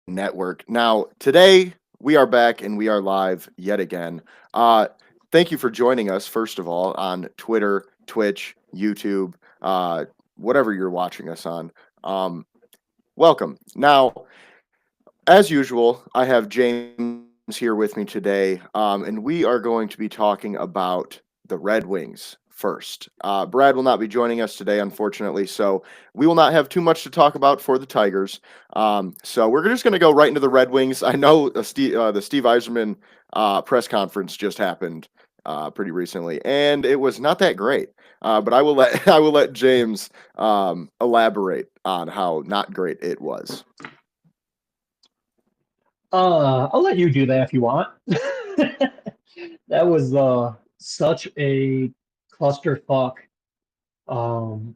Network. Now, today we are back and we are live yet again. Uh, Thank you for joining us, first of all, on Twitter, Twitch, YouTube, whatever you're watching us on. Um, Welcome. Now, as usual, I have James here with me today, and we are going to be talking about the Red Wings first. Brad will not be joining us today, unfortunately, so we will not have too much to talk about for the Tigers. So we're just going to go right into the Red Wings. I know the Steve Yzerman press conference just happened pretty recently, and it was not that great. But I will let I will let James elaborate on how not great it was. I'll let you do that if you want. That was such a clusterfuck, um,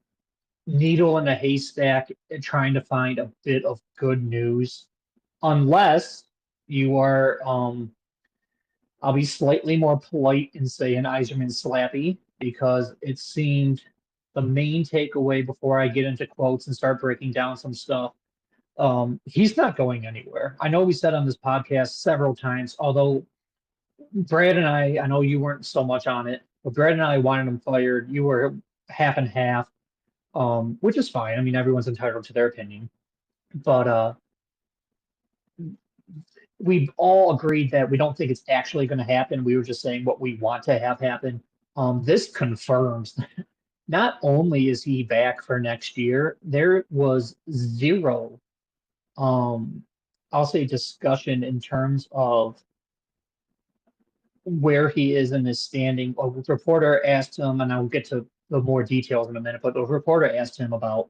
needle in a haystack trying to find a bit of good news. Unless you are, I'll be slightly more polite and say an Iserman slappy because it seemed the main takeaway before I get into quotes and start breaking down some stuff. He's not going anywhere. I know we said on this podcast several times, although Brad and I know you weren't so much on it, but Brad and I wanted him fired. You were half and half, which is fine. I mean, everyone's entitled to their opinion. But we've all agreed that we don't think it's actually going to happen. We were just saying what we want to have happen. This confirms not only is he back for next year, there was zero, um, I'll say, discussion in terms of where he is in his standing. A reporter asked him, and I'll get to the more details in a minute, but the reporter asked him about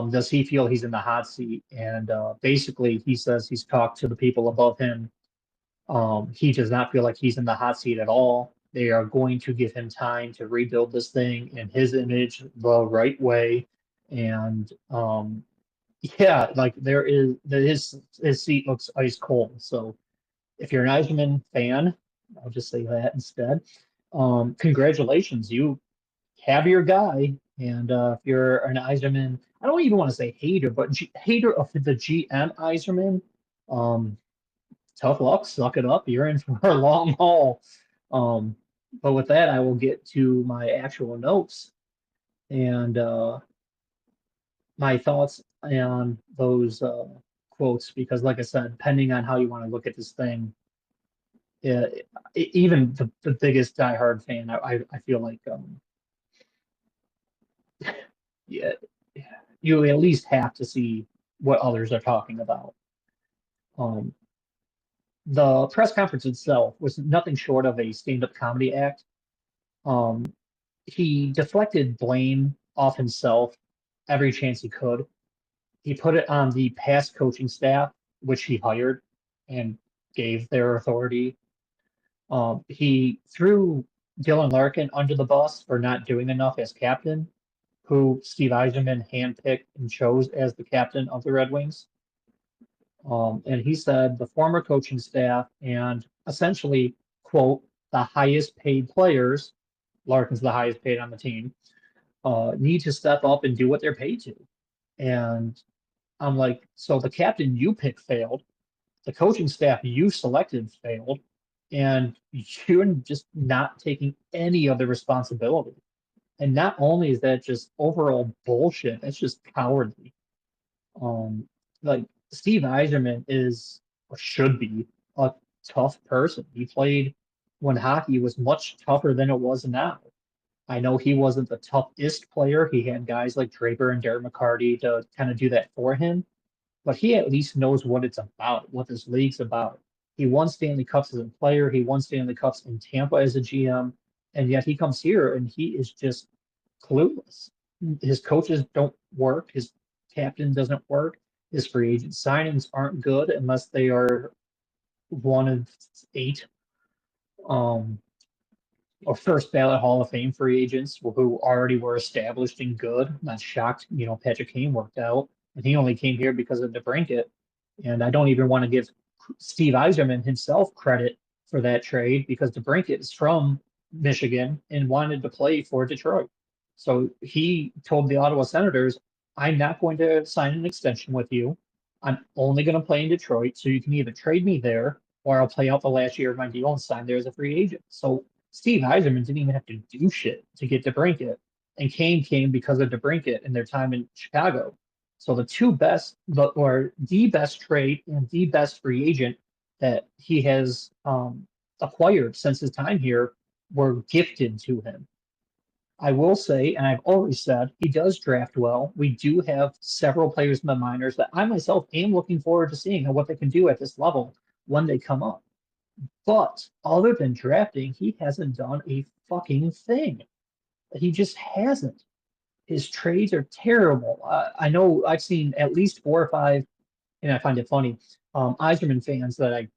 does he feel he's in the hot seat? And basically, he says he's talked to the people above him. He does not feel like he's in the hot seat at all. They are going to give him time to rebuild this thing in his image the right way. And yeah, like his seat looks ice cold. So if you're an Yzerman fan, I'll just say that instead. Congratulations, you have your guy. And if you're an Yzerman, I don't even want to say hater, but hater of the GM Yzerman, um, tough luck, suck it up. You're in for a long haul. Um, but with that, I will get to my actual notes and my thoughts on those quotes, because, like I said, depending on how you want to look at this thing, yeah, even the biggest diehard fan, I feel like yeah, you at least have to see what others are talking about. Um, the press conference itself was nothing short of a stand-up comedy act. Um, he deflected blame off himself every chance he could. He put it on the past coaching staff, which he hired and gave their authority. He threw Dylan Larkin under the bus for not doing enough as captain, who Steve Yzerman handpicked and chose as the captain of the Red Wings. And he said the former coaching staff and essentially, quote, the highest paid players, Larkin's the highest paid on the team, need to step up and do what they're paid to. And I'm like, so the captain you picked failed, the coaching staff you selected failed, and you're just not taking any of the responsibility. And not only is that just overall bullshit, that's just cowardly. Um, like Steve Yzerman is or should be a tough person. He played when hockey was much tougher than it was now. I know he wasn't the toughest player. He had guys like Draper and Derek McCarty to kind of do that for him, but he at least knows what it's about, what this league's about. He won Stanley Cups as a player. He won Stanley Cups in Tampa as a GM, and yet he comes here and he is just clueless. His coaches don't work. His captain doesn't work. His free agent signings aren't good unless they are one of eight um, or first ballot Hall of Fame free agents who already were established and good. I'm not shocked, Patrick Kane worked out, and he only came here because of DeBrincat. And I don't even want to give Steve Yzerman himself credit for that trade because DeBrincat is from Michigan and wanted to play for Detroit. So he told the Ottawa Senators, I'm not going to sign an extension with you. I'm only going to play in Detroit, so you can either trade me there or I'll play out the last year of my deal and sign there as a free agent. So Steve Yzerman didn't even have to do shit to get DeBrincat, and Kane came because of DeBrincat and their time in Chicago. So the two best, or the best trade and the best free agent that he has acquired since his time here were gifted to him. I will say, and I've always said, he does draft well. We do have several players in the minors that I myself am looking forward to seeing and what they can do at this level when they come up. But other than drafting, he hasn't done a fucking thing. He just hasn't. His trades are terrible. I know I've seen at least 4 or 5, and I find it funny, Yzerman fans that I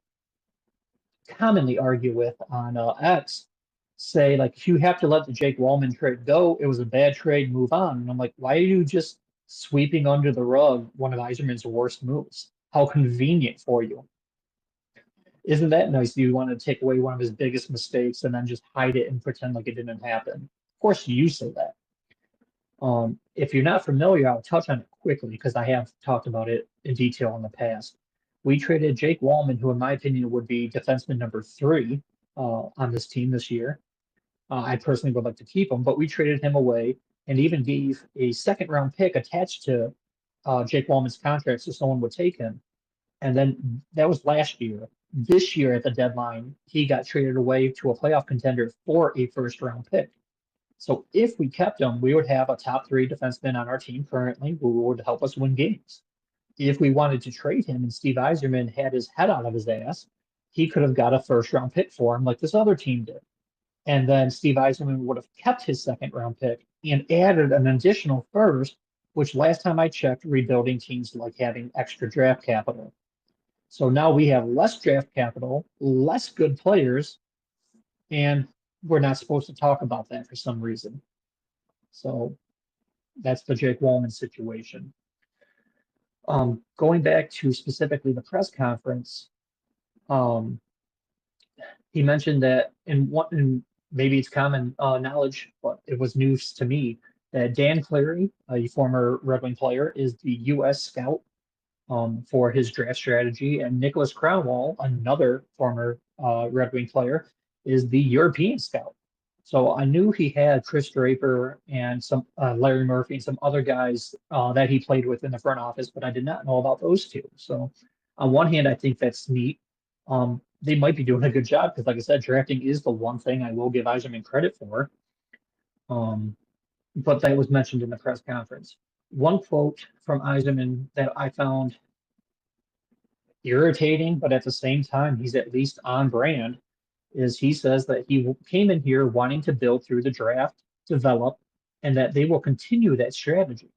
commonly argue with on X say, like, you have to let the Jake Wallman trade go. It was a bad trade, move on. And I'm like, why are you just sweeping under the rug one of Yzerman's worst moves? How convenient for you. Isn't that nice? You want to take away one of his biggest mistakes and then just hide it and pretend like it didn't happen. Of course, you say that. If you're not familiar, I'll touch on it quickly because I have talked about it in detail in the past. We traded Jake Wallman, who in my opinion would be defenseman number 3 on this team this year. I personally would like to keep him, but we traded him away and even gave a second round pick attached to Jake Wallman's contract so someone would take him. And then that was last year. This year at the deadline, he got traded away to a playoff contender for a first round pick. So if we kept him, we would have a top 3 defenseman on our team currently who would help us win games. If we wanted to trade him and Steve Yzerman had his head out of his ass, he could have got a first round pick for him like this other team did. And then Steve Yzerman would have kept his second round pick and added an additional first, which last time I checked, rebuilding teams like having extra draft capital. So now we have less draft capital, less good players, and we're not supposed to talk about that for some reason. So that's the Jake Wallman situation. Going back to specifically the press conference, um, he mentioned that and maybe it's common knowledge, but it was news to me that Dan Cleary, a former Red Wing player, is the U.S. scout for his draft strategy, and Nicholas Cromwell, another former Red Wing player, is the European scout. So I knew he had Chris Draper and some Larry Murphy and some other guys that he played with in the front office, but I did not know about those two. So on one hand, I think that's neat. They might be doing a good job because, like I said, drafting is the one thing I will give Yzerman credit for. But that was mentioned in the press conference. One quote from Yzerman that I found irritating, but at the same time, he's at least on brand, is he says that he came in here wanting to build through the draft, develop, and that they will continue that strategy.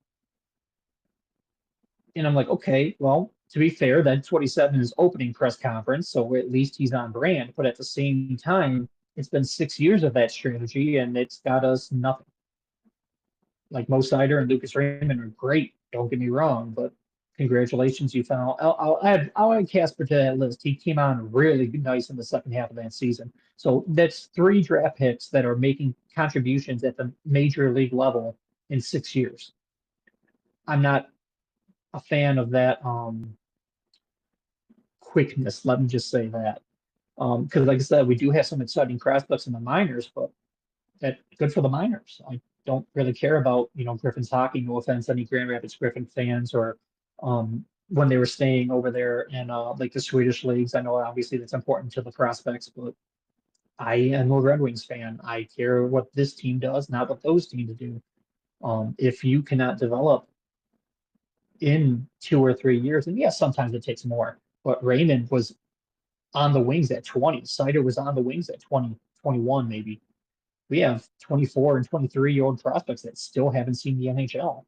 And I'm like, okay, well, to be fair, that's what he said in his opening press conference. So at least he's on brand. But at the same time, it's been 6 years of that strategy and it's got us nothing. Like Mo Sider and Lucas Raymond are great. Don't get me wrong, but congratulations, you found. I'll add Casper to that list. He came on really nice in the second half of that season. So that's 3 draft picks that are making contributions at the major league level in 6 years. I'm not a fan of that quickness. Let me just say that. Because like I said, we do have some exciting prospects in the minors, but that good for the minors. I don't really care about, Griffin's hockey. No offense, any Grand Rapids Griffin fans or when they were staying over there in like the Swedish leagues. I know obviously that's important to the prospects, but I am a Red Wings fan. I care what this team does, not what those teams do. If you cannot develop in 2 or 3 years, and yes, sometimes it takes more, but Raymond was on the wings at 20. Sider was on the wings at 20, 21 maybe. We have 24 and 23-year-old prospects that still haven't seen the NHL.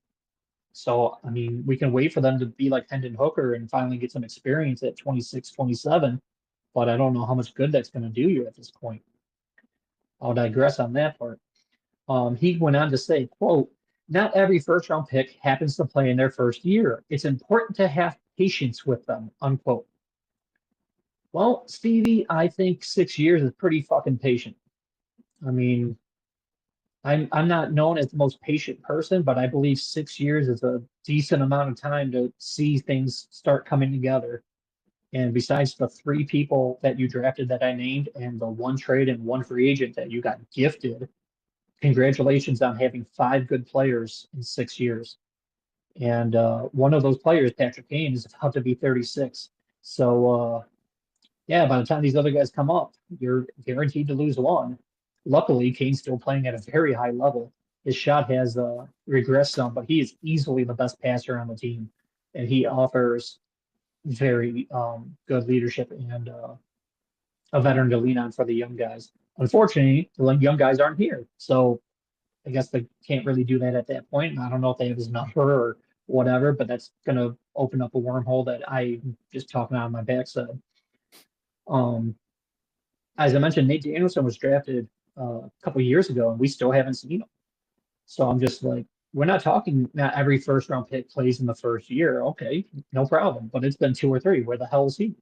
So, I mean, we can wait for them to be like Hendon Hooker and finally get some experience at 26, 27, but I don't know how much good that's going to do you at this point. I'll digress on that part. He went on to say, quote, not every first round pick happens to play in their first year. It's important to have patience with them, unquote. Well, Stevie, I think 6 years is pretty fucking patient. I mean, I'm not known as the most patient person, but I believe 6 years is a decent amount of time to see things start coming together. And besides the three people that you drafted that I named and the one trade and one free agent that you got gifted, congratulations on having five good players in 6 years. And one of those players, Patrick Kane, is about to be 36. So yeah, by the time these other guys come up, you're guaranteed to lose one. Luckily, Kane's still playing at a very high level. His shot has regressed some, but he is easily the best passer on the team, and he offers very good leadership and a veteran to lean on for the young guys. Unfortunately, the young guys aren't here, so I guess they can't really do that at that point. And I don't know if they have his number or whatever, but that's going to open up a wormhole that I just talking out of my backside. Um, as I mentioned, Nate Danielson was drafted a couple of years ago, and we still haven't seen him. So I'm just like, we're not talking not every first round pick plays in the first year. Okay, no problem. But it's been two or three. Where the hell is he?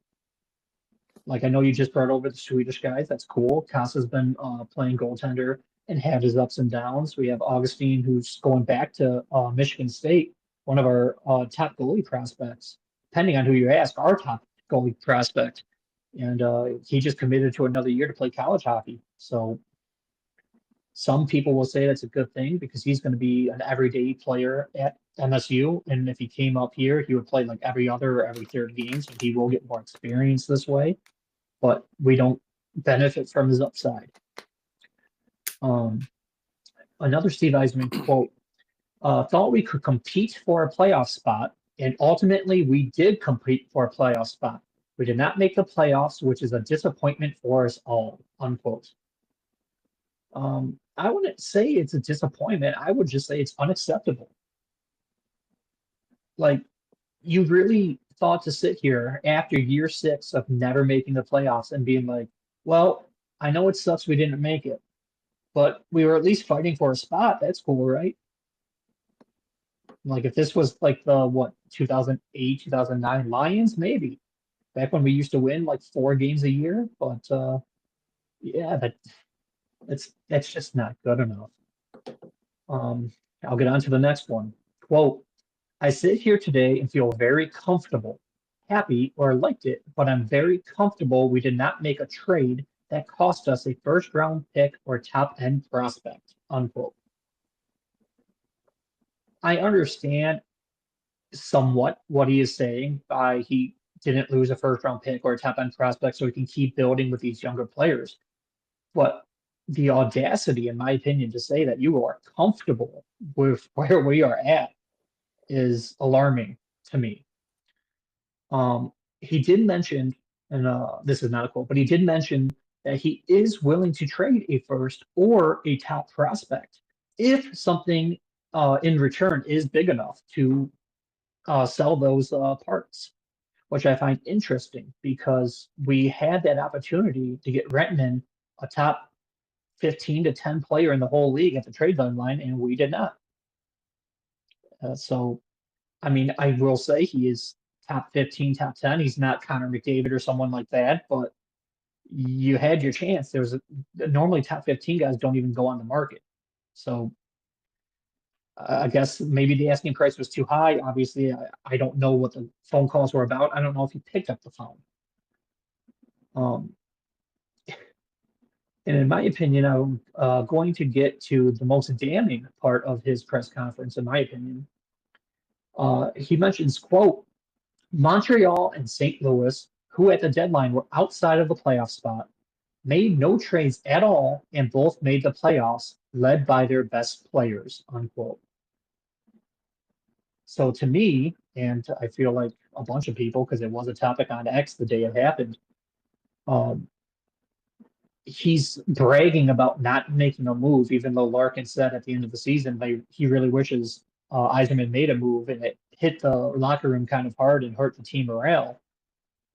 Like I know you just brought over the Swedish guys. That's cool. Kasa's been playing goaltender and had his ups and downs. We have Augustine, who's going back to Michigan State, one of our top goalie prospects. Depending on who you ask, our top goalie prospect, and he just committed to another year to play college hockey. So some people will say that's a good thing because he's going to be an everyday player at MSU. And if he came up here, he would play like every other or every third game. So he will get more experience this way. But we don't benefit from his upside. Um, Another Steve Yzerman quote, thought we could compete for a playoff spot. And ultimately, we did compete for a playoff spot. We did not make the playoffs, which is a disappointment for us all, unquote. I wouldn't say it's a disappointment. I would just say it's unacceptable. Like, you really thought to sit here after year six of never making the playoffs and being like, well, I know it sucks we didn't make it, but we were at least fighting for a spot. That's cool, right? Like, if this was like the, what, 2008, 2009 Lions, maybe back when we used to win like 4 games a year. But yeah, that's just not good enough. Um, I'll get on to the next one. Quote, I sit here today and feel very comfortable, happy, or liked it, but I'm very comfortable we did not make a trade that cost us a first round pick or top end prospect, unquote. I understand somewhat what he is saying by he didn't lose a first round pick or a top end prospect so he can keep building with these younger players. But the audacity, in my opinion, to say that you are comfortable with where we are at is alarming to me. He did mention, and this is not a quote, but he did mention that he is willing to trade a first or a top prospect if something in return is big enough to sell those parts, which I find interesting because we had that opportunity to get Renton, a top 15 to 10 player in the whole league at the trade deadline, and we did not. So I mean, I will say he is top 15, top 10. He's not Connor McDavid or someone like that, but you had your chance. Normally top 15 guys don't even go on the market. So I guess maybe the asking price was too high. Obviously, I don't know what the phone calls were about. I don't know if he picked up the phone. Um, and in my opinion, I'm going to get to the most damning part of his press conference, in my opinion. He mentions, quote, Montreal and St. Louis, who at the deadline were outside of the playoff spot, made no trades at all and both made the playoffs, led by their best players, unquote. So to me, and I feel like a bunch of people, because it was a topic on X the day it happened, um, he's bragging about not making a move, even though Larkin said at the end of the season he really wishes Yzerman made a move and it hit the locker room kind of hard and hurt the team morale.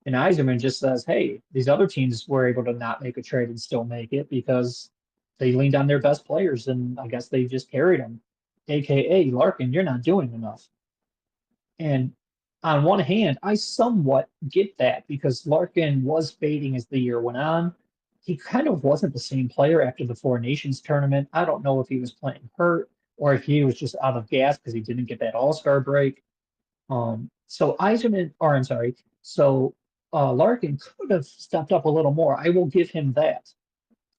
And Yzerman just says, hey, these other teams were able to not make a trade and still make it because they leaned on their best players and I guess they just carried them. AKA, Larkin, you're not doing enough. And on one hand, I somewhat get that because Larkin was fading as the year went on. he kind of wasn't the same player after the Four Nations tournament. I don't know if he was playing hurt or if he was just out of gas because he didn't get that All-Star break. So Yzerman, or I'm sorry, so Larkin could have stepped up a little more. I will give him that.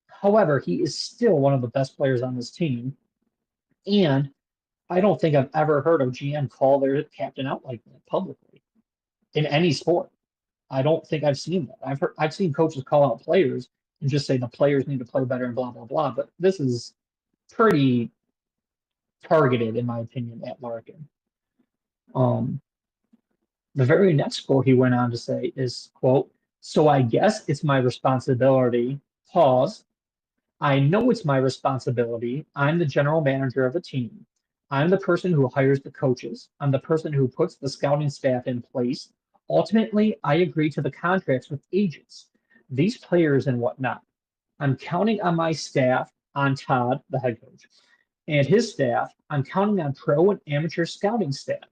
However, he is still one of the best players on this team, and I don't think I've ever heard a GM call their captain out like that publicly in any sport. I don't think I've seen that. I've seen coaches call out players and just say the players need to play better and blah blah blah. But this is pretty targeted, in my opinion, at Larkin. Um, the very next quote he went on to say is, quote, "So I guess it's my responsibility, pause. I know it's my responsibility. I'm the general manager of a team. I'm the person who hires the coaches. I'm the person who puts the scouting staff in place. Ultimately, I agree to the contracts with agents, these players and whatnot. I'm counting on my staff, on Todd, the head coach, and his staff. I'm counting on pro and amateur scouting staff.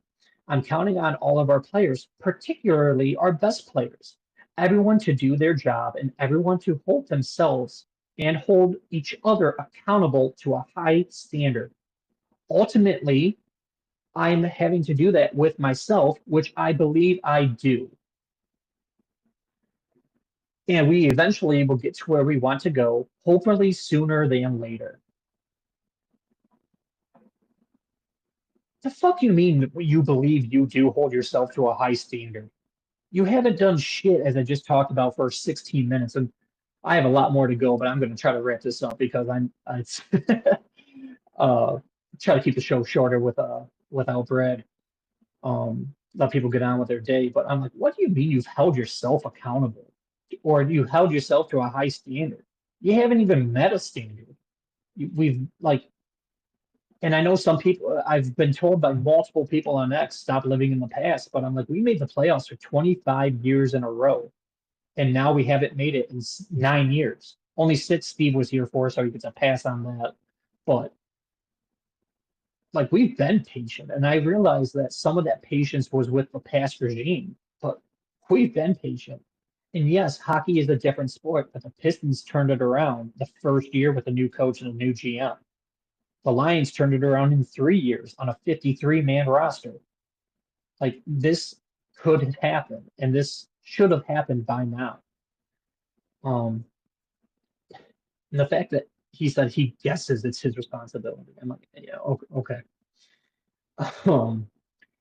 I'm counting on all of our players, particularly our best players, everyone to do their job and everyone to hold themselves and hold each other accountable to a high standard. Ultimately, I'm having to do that with myself, which I believe I do. And we eventually will get to where we want to go, hopefully sooner than later." The fuck you mean you believe you do hold yourself to a high standard? You haven't done shit, as I just talked about, for 16 minutes, and I have a lot more to go, but I'm going to try to wrap this up because I'm it's uh try to keep the show shorter without Brad. Let people get on with their day. But I'm like, what do you mean you've held yourself accountable, or you held yourself to a high standard? You haven't even met a standard. We've like, and I know some people. I've been told by multiple people on X, stop living in the past. But I'm like, we made the playoffs for 25 years in a row, and now we haven't made it in 9 years. Only six Steve was here for, so he gets a pass on that. But like we've been patient, and I realized that some of that patience was with the past regime, but we've been patient. And yes, hockey is a different sport, but the Pistons turned it around the first year with a new coach and a new GM. The Lions turned it around in 3 years on a 53-man roster. Like this could happen, and this should have happened by now. Um, and the fact that he said he guesses it's his responsibility, I'm like, yeah, okay. Um,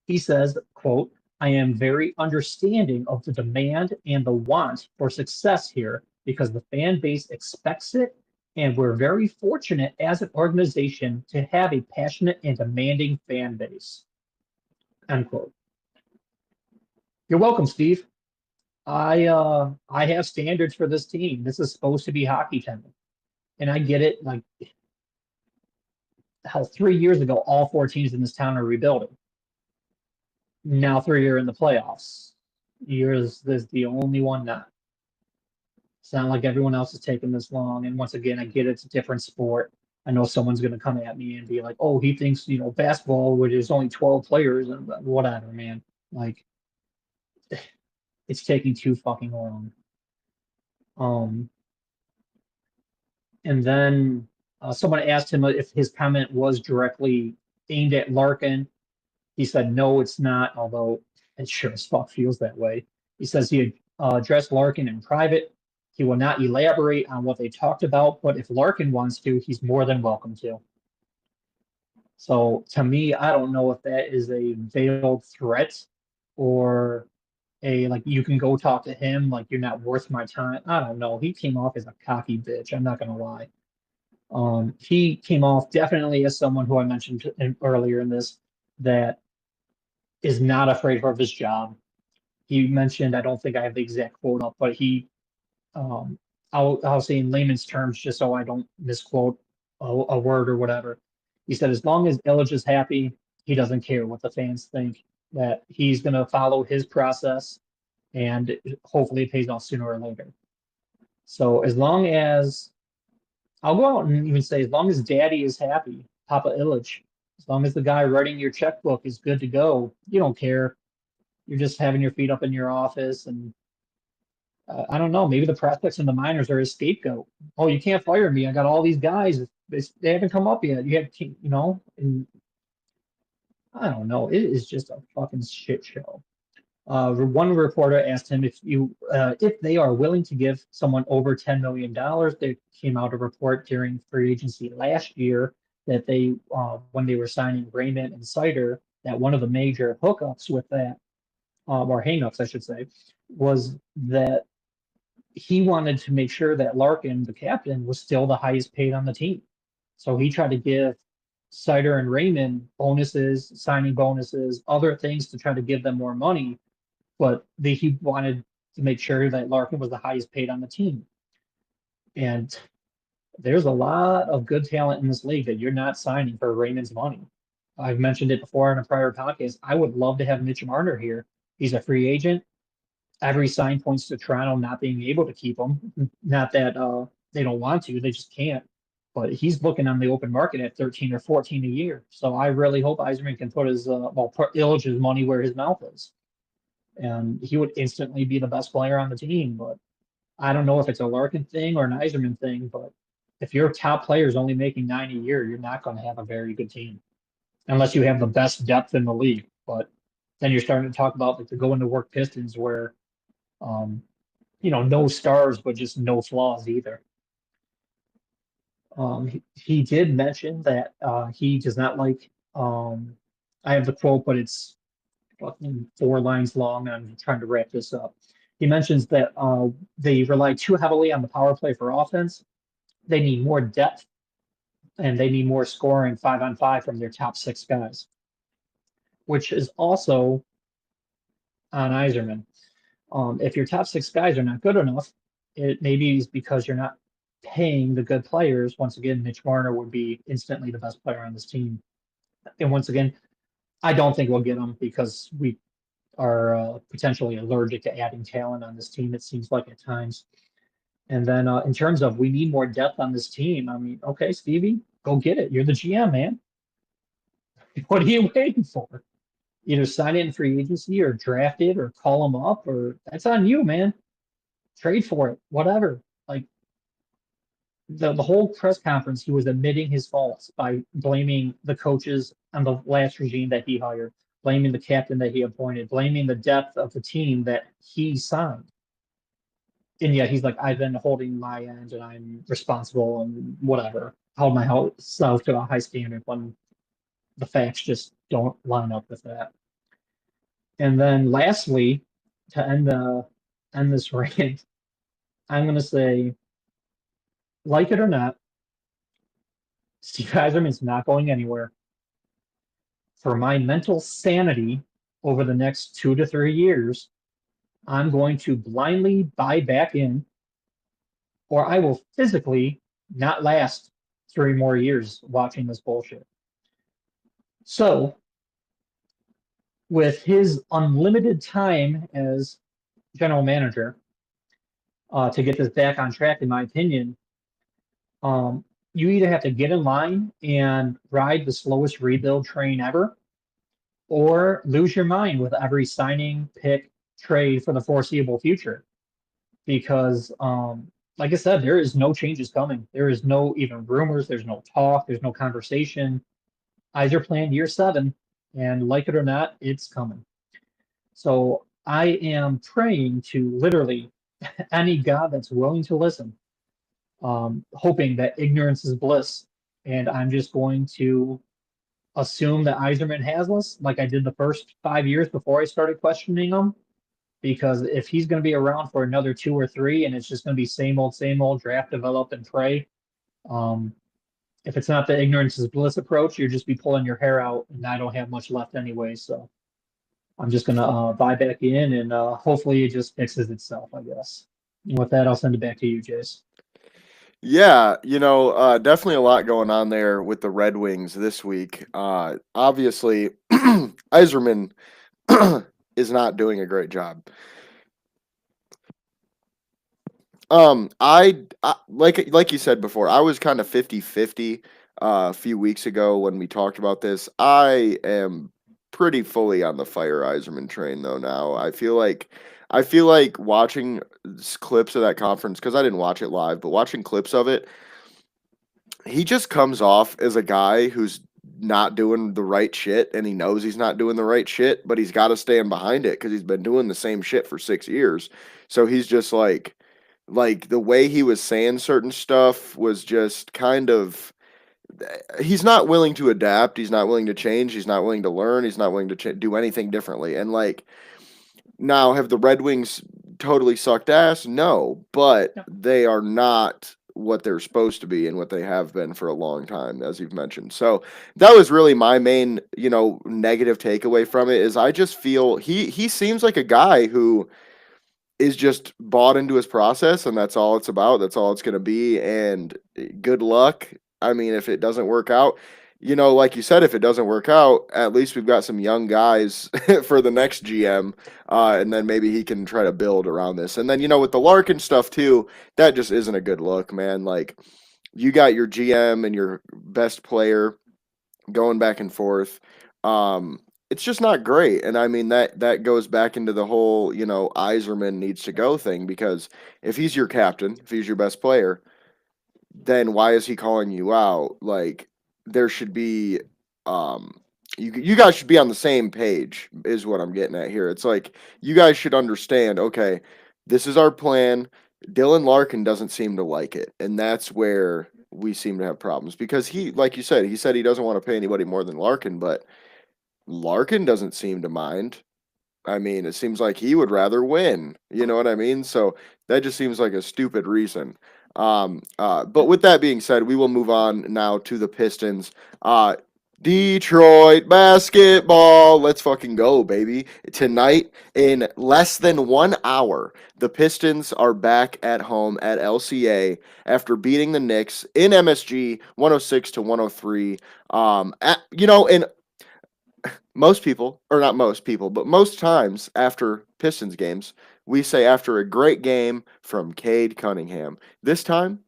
he says, quote, "I am very understanding of the demand and the want for success here because the fan base expects it, and we're very fortunate as an organization to have a passionate and demanding fan base." End quote. You're welcome, Steve. I have standards for this team. This is supposed to be hockey town. And I get it. Like hell, 3 years ago, all four teams in this town are rebuilding. Now 3 are in the playoffs. Yours is the only one not. It's not like everyone else is taking this long. And once again, I get it's a different sport. I know someone's going to come at me and be like, "Oh, he thinks basketball, which is only 12 players and whatever, man." Like it's taking too fucking long. Um, and then someone asked him if his comment was directly aimed at Larkin. He said, "No, it's not," although it sure as fuck feels that way. He says he addressed Larkin in private. He will not elaborate on what they talked about, but if Larkin wants to, he's more than welcome to. So to me, I don't know if that is a veiled threat or a like you can go talk to him, like you're not worth my time. I don't know. He came off as a cocky bitch. I'm not gonna lie. He came off definitely as someone who I mentioned earlier in this that is not afraid of his job. He mentioned, I don't think I have the exact quote up, but um, I'll say in layman's terms, just so I don't misquote a word or whatever. He said, as long as Illich is happy, he doesn't care what the fans think, that he's going to follow his process and hopefully it pays off sooner or later. So as long as, I'll go out and even say, as long as daddy is happy, Papa Illich, as long as the guy writing your checkbook is good to go, you don't care. You're just having your feet up in your office and I don't know. Maybe the prospects and the minors are his scapegoat. Oh, you can't fire me. I got all these guys. They haven't come up yet. You have, and I don't know. It is just a fucking shit show. One reporter asked him if they are willing to give someone over $10 million. There came out a report during free agency last year that when they were signing Raymond and Sider, that one of the major hookups with that, or hangups, I should say, was that he wanted to make sure that Larkin, the captain, was still the highest paid on the team. So he tried to give Sider and Raymond bonuses, signing bonuses, other things to try to give them more money, but he wanted to make sure that Larkin was the highest paid on the team. And there's a lot of good talent in this league that you're not signing for Raymond's money. I've mentioned it before in a prior podcast. I would love to have Mitch Marner here. He's a free agent. Every sign points to Toronto not being able to keep him. Not that they don't want to, they just can't. But he's looking on the open market at 13 or 14 a year. So I really hope Yzerman can put put Illich's money where his mouth is. And he would instantly be the best player on the team. But I don't know if it's a Larkin thing or an Yzerman thing. But if your top player is only making 9 a year, you're not going to have a very good team unless you have the best depth in the league. But then you're starting to talk about like the going to work Pistons where um, no stars, but just no flaws either. He did mention that he does not like. I have the quote, but it's fucking 4 lines long. And I'm trying to wrap this up. He mentions that they rely too heavily on the power play for offense. They need more depth and they need more scoring 5-on-5 from their top 6 guys, which is also on Yzerman. If your top 6 guys are not good enough, it maybe is because you're not paying the good players. Once again, Mitch Marner would be instantly the best player on this team. And once again, I don't think we'll get him because we are potentially allergic to adding talent on this team, it seems like at times. And then in terms of we need more depth on this team, I mean, okay, Stevie, go get it. You're the GM, man. What are you waiting for? Either sign it in free agency or draft it or call him up, or that's on you, man. Trade for it, whatever. Like the whole press conference, he was admitting his faults by blaming the coaches on the last regime that he hired, blaming the captain that he appointed, blaming the depth of the team that he signed. And yet he's like, I've been holding my end and I'm responsible and whatever, held myself to a high standard when the facts just don't line up with that. And then lastly, to end this rant, I'm gonna say, like it or not, Steve Yzerman's not going anywhere. For my mental sanity over the next 2 to 3 years, I'm going to blindly buy back in, or I will physically not last 3 more years watching this bullshit. So, with his unlimited time as general manager, to get this back on track, in my opinion, um, you either have to get in line and ride the slowest rebuild train ever, or lose your mind with every signing, pick, trade for the foreseeable future. Because, like I said, there is no changes coming. There is no even rumors. There's no talk. There's no conversation. Eyes are planned year 7, and like it or not, it's coming. So I am praying to literally any God that's willing to listen, hoping that ignorance is bliss. And I'm just going to assume that Yzerman has us, like I did the first 5 years before I started questioning him. Because if he's going to be around for another 2 or 3, and it's just going to be same old draft, develop, and pray, um, if it's not the ignorance is bliss approach, you'll just be pulling your hair out, and I don't have much left anyway. So I'm just going to buy back in, and hopefully it just fixes itself, I guess. And with that, I'll send it back to you, Jace. Yeah, definitely a lot going on there with the Red Wings this week. Obviously, Yzerman is not doing a great job. I like you said before, I was kind of 50-50 a few weeks ago when we talked about this. I am pretty fully on the Fire Yzerman train though now. I feel like watching clips of that conference because I didn't watch it live, but watching clips of it, he just comes off as a guy who's not doing the right shit, and he knows he's not doing the right shit, but he's got to stand behind it because he's been doing the same shit for 6 years. So he's just like the way he was saying certain stuff was just kind of, he's not willing to adapt, he's not willing to change, he's not willing to learn, he's not willing to do anything differently. And like, now, have the Red Wings totally sucked ass? No, but Yep. they are not what they're supposed to be and what they have been for a long time, as you've mentioned. So that was really my main, negative takeaway from it. Is I just feel he seems like a guy who is just bought into his process, and that's all it's about. That's all it's going to be. And good luck. I mean, if it doesn't work out, like you said, if it doesn't work out, at least we've got some young guys for the next GM, and then maybe he can try to build around this. And then, with the Larkin stuff too, that just isn't a good look, man. Like, you got your GM and your best player going back and forth. It's just not great. And I mean, that goes back into the whole, Yzerman needs to go thing, because if he's your captain, if he's your best player, then why is he calling you out? Like, there should be, you guys should be on the same page, is what I'm getting at here. It's like, you guys should understand, okay, this is our plan. Dylan Larkin doesn't seem to like it, and that's where we seem to have problems, because he, like you said, he doesn't want to pay anybody more than Larkin, but Larkin doesn't seem to mind. I mean, it seems like he would rather win. You know what I mean? So that just seems like a stupid reason. But with that being said, we will move on now to the Pistons. Detroit basketball. Let's fucking go, baby. Tonight, in less than 1 hour, the Pistons are back at home at LCA after beating the Knicks in MSG 106-103. And most people, or not most people, but most times after Pistons games, we say after a great game from Cade Cunningham. This time,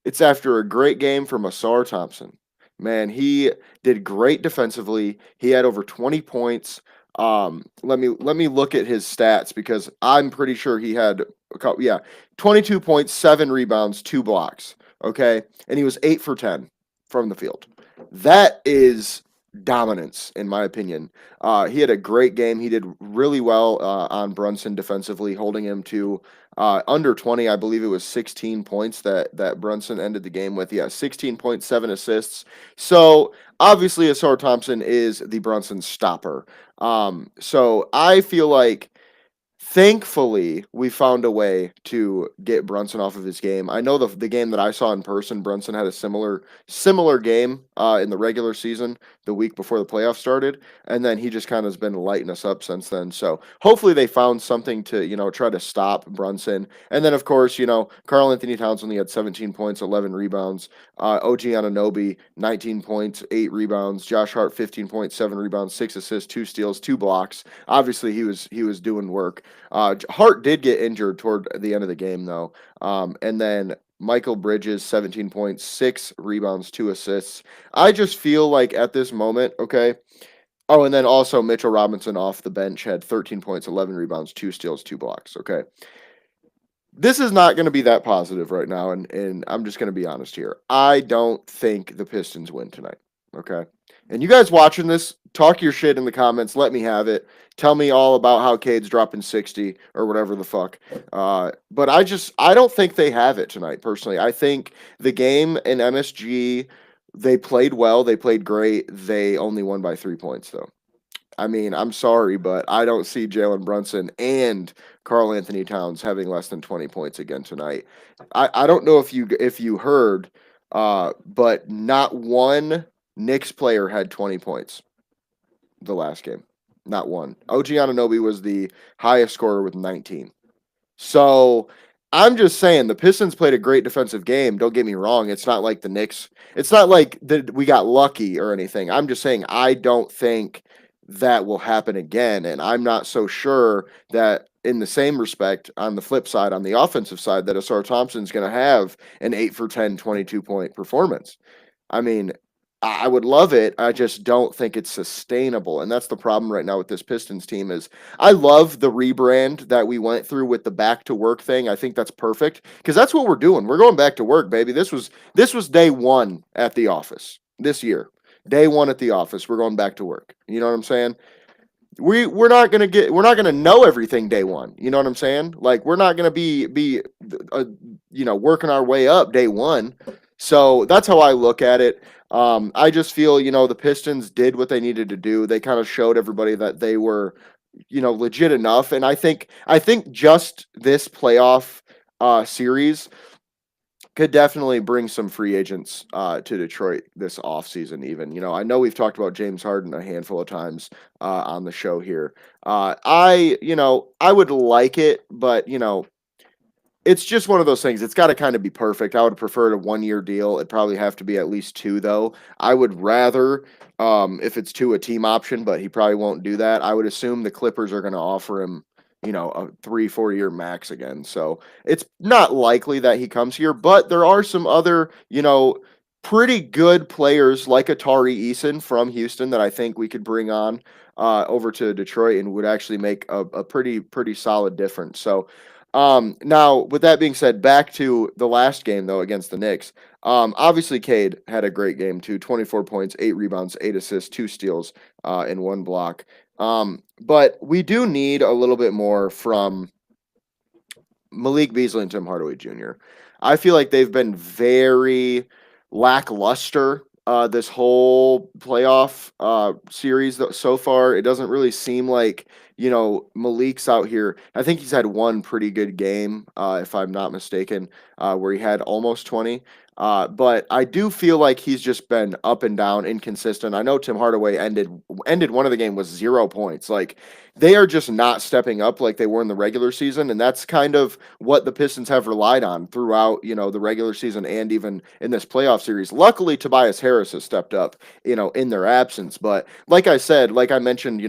it's after a great game from Asar Thompson. Man, he did great defensively. He had over 20 points. Let me look at his stats, because I'm pretty sure he had 22 points, 7 rebounds, 2 blocks. Okay, and he was 8 for 10 from the field. That is dominance, in my opinion. He had a great game. He did really well on Brunson defensively, holding him to under 20. I believe it was 16 points that Brunson ended the game with. Yeah, 16.7 assists. So obviously, Asar Thompson is the Brunson stopper. So I feel like, thankfully, we found a way to get Brunson off of his game. I know the game that I saw in person, Brunson had a similar game in the regular season the week before the playoffs started, and then he just kind of has been lighting us up since then. So hopefully they found something to try to stop Brunson. And then of course Karl Anthony Towns only had 17 points, 11 rebounds. OG Anunoby 19 points, 8 rebounds. Josh Hart 15 points, 7 rebounds, 6 assists, 2 steals, 2 blocks. Obviously he was doing work. Hart did get injured toward the end of the game, though. And then Michael Bridges, 17 points, 6 rebounds, 2 assists. I just feel like at this moment, okay. Oh, and then also Mitchell Robinson off the bench had 13 points, 11 rebounds, 2 steals, 2 blocks. Okay. This is not going to be that positive right now, and I'm just going to be honest here. I don't think the Pistons win tonight. Okay. And you guys watching this, talk your shit in the comments. Let me have it. Tell me all about how Cade's dropping 60 or whatever the fuck. But I don't think they have it tonight, personally. I think the game in MSG, they played well. They played great. They only won by 3 points, though. I mean, I'm sorry, but I don't see Jalen Brunson and Karl Anthony Towns having less than 20 points again tonight. I don't know if you heard, but not one Knicks player had 20 points the last game. Not one. OG Anunoby was the highest scorer with 19. So I'm just saying the Pistons played a great defensive game. Don't get me wrong. It's not like the Knicks. It's not like that we got lucky or anything. I'm just saying I don't think that will happen again. And I'm not so sure that, in the same respect, on the flip side, on the offensive side, that Asar Thompson's going to have an 8 for 10, 22 point performance. I mean, I would love it. I just don't think it's sustainable. And that's the problem right now with this Pistons team is I love the rebrand that we went through with the back to work thing. I think that's perfect because that's what we're doing. We're going back to work, baby. This was day one at the office this year. Day one at the office. We're going back to work. You know what I'm saying? We're not gonna know everything day one. You know what I'm saying? Like we're not gonna be working our way up day one. So that's how I look at it. I just feel the Pistons did what they needed to do. They kind of showed everybody that they were legit enough, and I think just this playoff series could definitely bring some free agents to Detroit this offseason, even. I know we've talked about James Harden a handful of times on the show here. I would like it, but, it's just one of those things. It's got to kind of be perfect. I would prefer a 1 year deal. It'd probably have to be at least two, though. I would rather, if it's two, a team option, but he probably won't do that. I would assume the Clippers are going to offer him, a 3-4 year max again. So it's not likely that he comes here, but there are some other, pretty good players like Atari Eason from Houston that I think we could bring on over to Detroit and would actually make a pretty solid difference. So, now, with that being said, back to the last game though against the Knicks. Obviously, Cade had a great game too. 24 points, 8 rebounds, 8 assists, 2 steals, and 1 block. But we do need a little bit more from Malik Beasley and Tim Hardaway Jr. I feel like they've been very lackluster this whole playoff series so far. It doesn't really seem like Malik's out here. I think he's had one pretty good game, if I'm not mistaken, where he had almost 20. But I do feel like he's just been up and down, inconsistent. I know Tim Hardaway ended one of the game with 0 points. Like they are just not stepping up like they were in the regular season, and that's kind of what the Pistons have relied on throughout, the regular season and even in this playoff series. Luckily, Tobias Harris has stepped up, in their absence. But like I said, like I mentioned,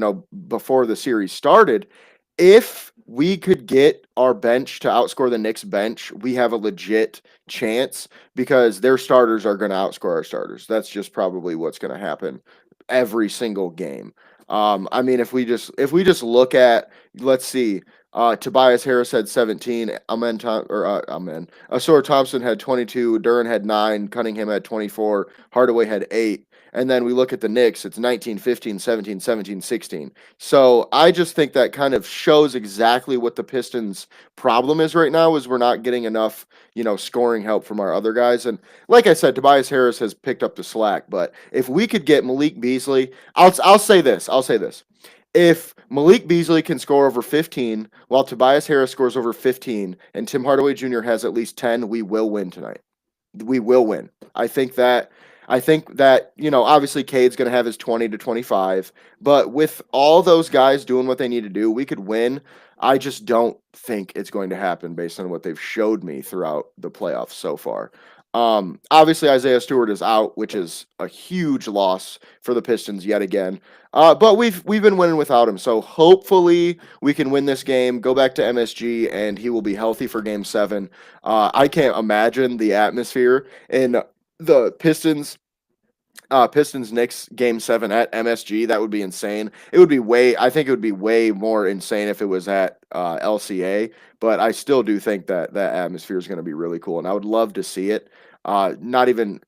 before the series started, if we could get our bench to outscore the Knicks bench, we have a legit chance because their starters are going to outscore our starters. That's just probably what's going to happen every single game. I mean, if we just look at, let's see, Tobias Harris had 17, Asor Thompson had 22, Duran had 9, Cunningham had 24, Hardaway had 8. And then we look at the Knicks, it's 19, 15, 17, 17, 16. So I just think that kind of shows exactly what the Pistons' problem is right now is we're not getting enough, scoring help from our other guys. And like I said, Tobias Harris has picked up the slack. But if we could get Malik Beasley, I'll say this. I'll say this. If Malik Beasley can score over 15 while Tobias Harris scores over 15 and Tim Hardaway Jr. has at least 10, we will win tonight. We will win. I think that obviously Cade's going to have his 20 to 25, but with all those guys doing what they need to do, we could win. I just don't think it's going to happen based on what they've showed me throughout the playoffs so far. Obviously Isaiah Stewart is out, which is a huge loss for the Pistons yet again. But we've been winning without him, so hopefully we can win this game, go back to MSG, and he will be healthy for Game 7. I can't imagine the atmosphere in the Pistons Knicks Game 7 at MSG. That would be insane. I think it would be way more insane if it was at LCA, but I still do think that that atmosphere is going to be really cool, and I would love to see it. Not even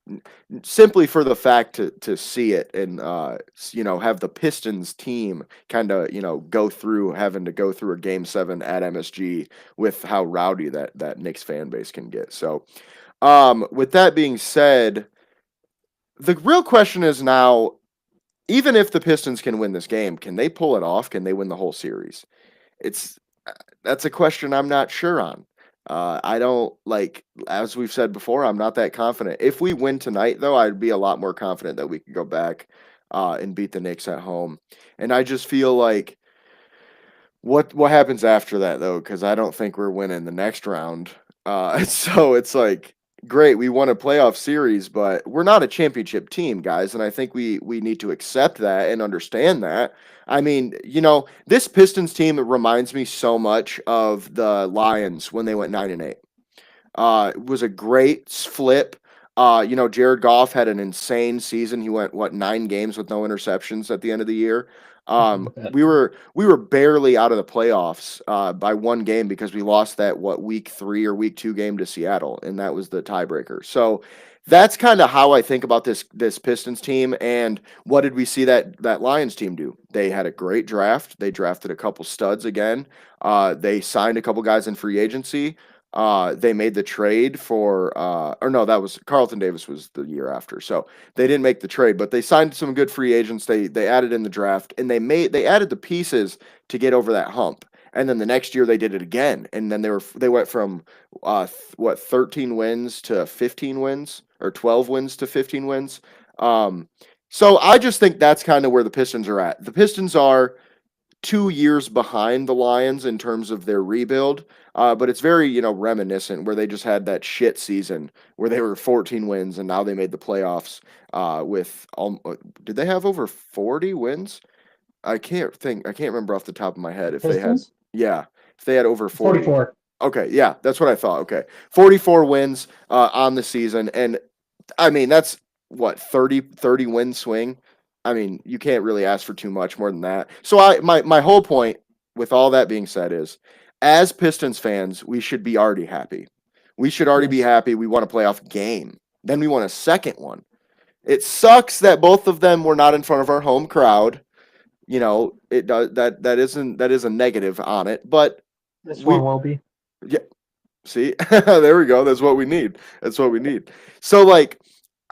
simply for the fact to see it and have the Pistons team kind of having to go through a Game 7 at MSG with how rowdy that Knicks fan base can get. So with that being said, the real question is now, even if the Pistons can win this game, can they pull it off? Can they win the whole series? It's That's a question I'm not sure on. I don't like, as we've said before, I'm not that confident. If we win tonight, though, I'd be a lot more confident that we could go back and beat the Knicks at home. And I just feel like what happens after that though? Because I don't think we're winning the next round. So it's like, great, we won a playoff series, but we're not a championship team, guys, and I think we need to accept that and understand that. I mean, this Pistons team reminds me so much of the Lions when they went 9-8. It was a great flip. Jared Goff had an insane season. He went 9 games with no interceptions at the end of the year. Something like that. We were barely out of the playoffs by 1 game because we lost that week 3 or week 2 game to Seattle, and that was the tiebreaker. So that's kind of how I think about this Pistons team. And what did we see that Lions team do? They had a great draft. They drafted a couple studs again. They signed a couple guys in free agency. They made the trade for, or no, that was Carlton Davis was the year after. So they didn't make the trade, but they signed some good free agents. They added in the draft, and they added the pieces to get over that hump. And then the next year they did it again, and then they went from 13 wins to 15 wins, or 12 wins to 15 wins. Um, so I just think that's kind of where the Pistons are at. The Pistons are 2 years behind the Lions in terms of their rebuild, but it's very reminiscent where they just had that shit season where they were 14 wins and now they made the playoffs with did they have over 40 wins? I can't remember off the top of my head if they had. Pistons? Yeah, if they had over 40. 44. Okay, yeah, that's what I thought. Okay, 44 wins on the season, and I mean, that's what 30 win swing. I mean, you can't really ask for too much more than that. So my whole point with all that being said is, as Pistons fans, we should be already happy. We should already be Yes. happy. We want a playoff game. Then we want a second one. It sucks that both of them were not in front of our home crowd. It does that is a negative on it, but This we one will be. yeah, see, there we go. That's what we need. That's what we need. So, like,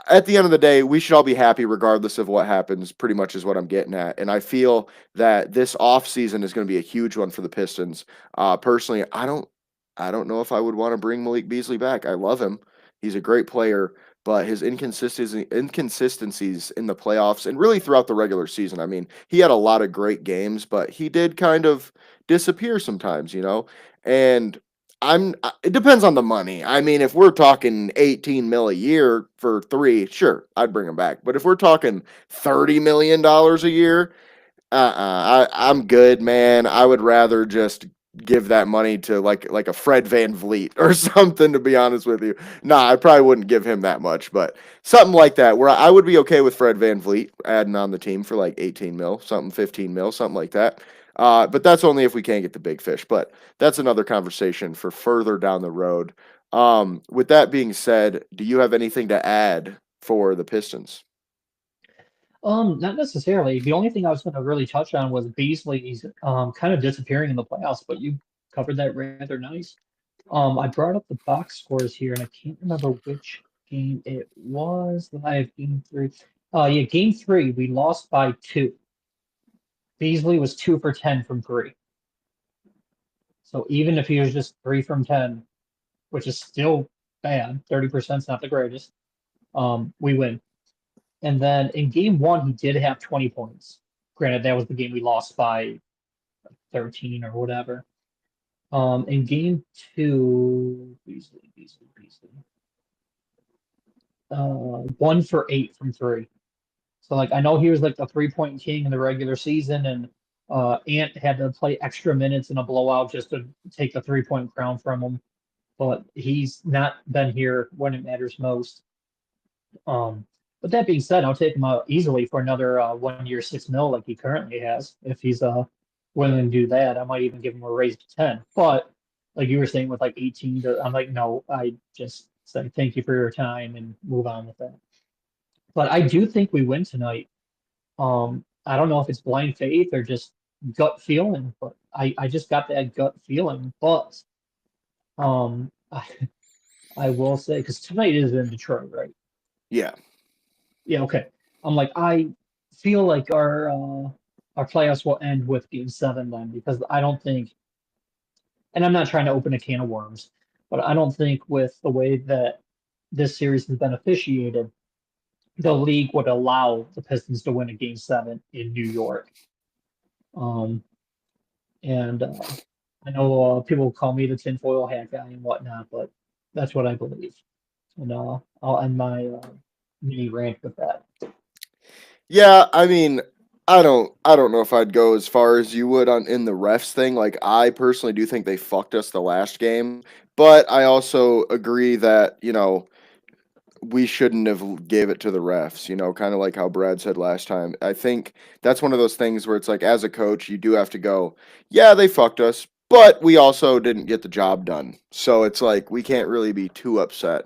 at the end of the day, we should all be happy regardless of what happens, pretty much is what I'm getting at. And I feel that this off season is going to be a huge one for the Pistons. Personally, I don't know if I would want to bring Malik Beasley back. I love him. He's a great player, but his inconsistencies in the playoffs and really throughout the regular season. I mean, he had a lot of great games, but he did kind of disappear sometimes. And it depends on the money. I mean, if we're talking 18 mil a year for 3, sure, I'd bring him back. But if we're talking $30 million a year, I'm good, man. I would rather just give that money to like a Fred Van Vliet or something, to be honest with you. Nah, I probably wouldn't give him that much, but something like that where I would be okay with Fred Van Vliet adding on the team for like 18 mil, something 15 mil, something like that. But that's only if we can't get the big fish. But that's another conversation for further down the road. With that being said, do you have anything to add for the Pistons? Not necessarily. The only thing I was going to really touch on was Beasley's kind of disappearing in the playoffs, but you covered that rather nice. I brought up the box scores here, and I can't remember which game it was. I have game three. Yeah, game three, we lost by 2. Beasley was 2 for 10 from 3. So even if he was just 3 from 10, which is still bad, 30% is not the greatest, we win. And then in game one, he did have 20 points. Granted, that was the game we lost by 13 or whatever. In game two, Beasley. 1 for 8 from 3. So like I know he was like the 3-point king in the regular season, and Ant had to play extra minutes in a blowout just to take the 3-point crown from him. But he's not been here when it matters most. Um, but that being said, I'll take him easily for another 1 year, 6 mil like he currently has. If he's willing to do that, I might even give him a raise to 10. But like you were saying with like 18, I'm like, no, I just say thank you for your time and move on with that. But I do think we win tonight. I don't know if it's blind faith or just gut feeling, but I just got that gut feeling. But I, I will say because tonight is in Detroit, right? Yeah. Yeah, okay. I'm like I feel like our playoffs will end with Game 7 then because I don't think, and I'm not trying to open a can of worms, but I don't think with the way that this series has been officiated, the league would allow the Pistons to win a Game 7 in New York. Um, and I know people call me the tinfoil hat guy and whatnot, but that's what I believe. And I'll end my mini rant with that. Yeah, I mean, I don't know if I'd go as far as you would on in the refs thing. Like I personally do think they fucked us the last game, but I also agree that, we shouldn't have gave it to the refs, kind of like how Brad said last time. I think that's one of those things where it's like, as a coach, you do have to go, yeah, they fucked us, but we also didn't get the job done. So it's like, we can't really be too upset.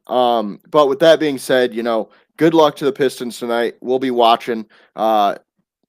But with that being said, good luck to the Pistons tonight. We'll be watching.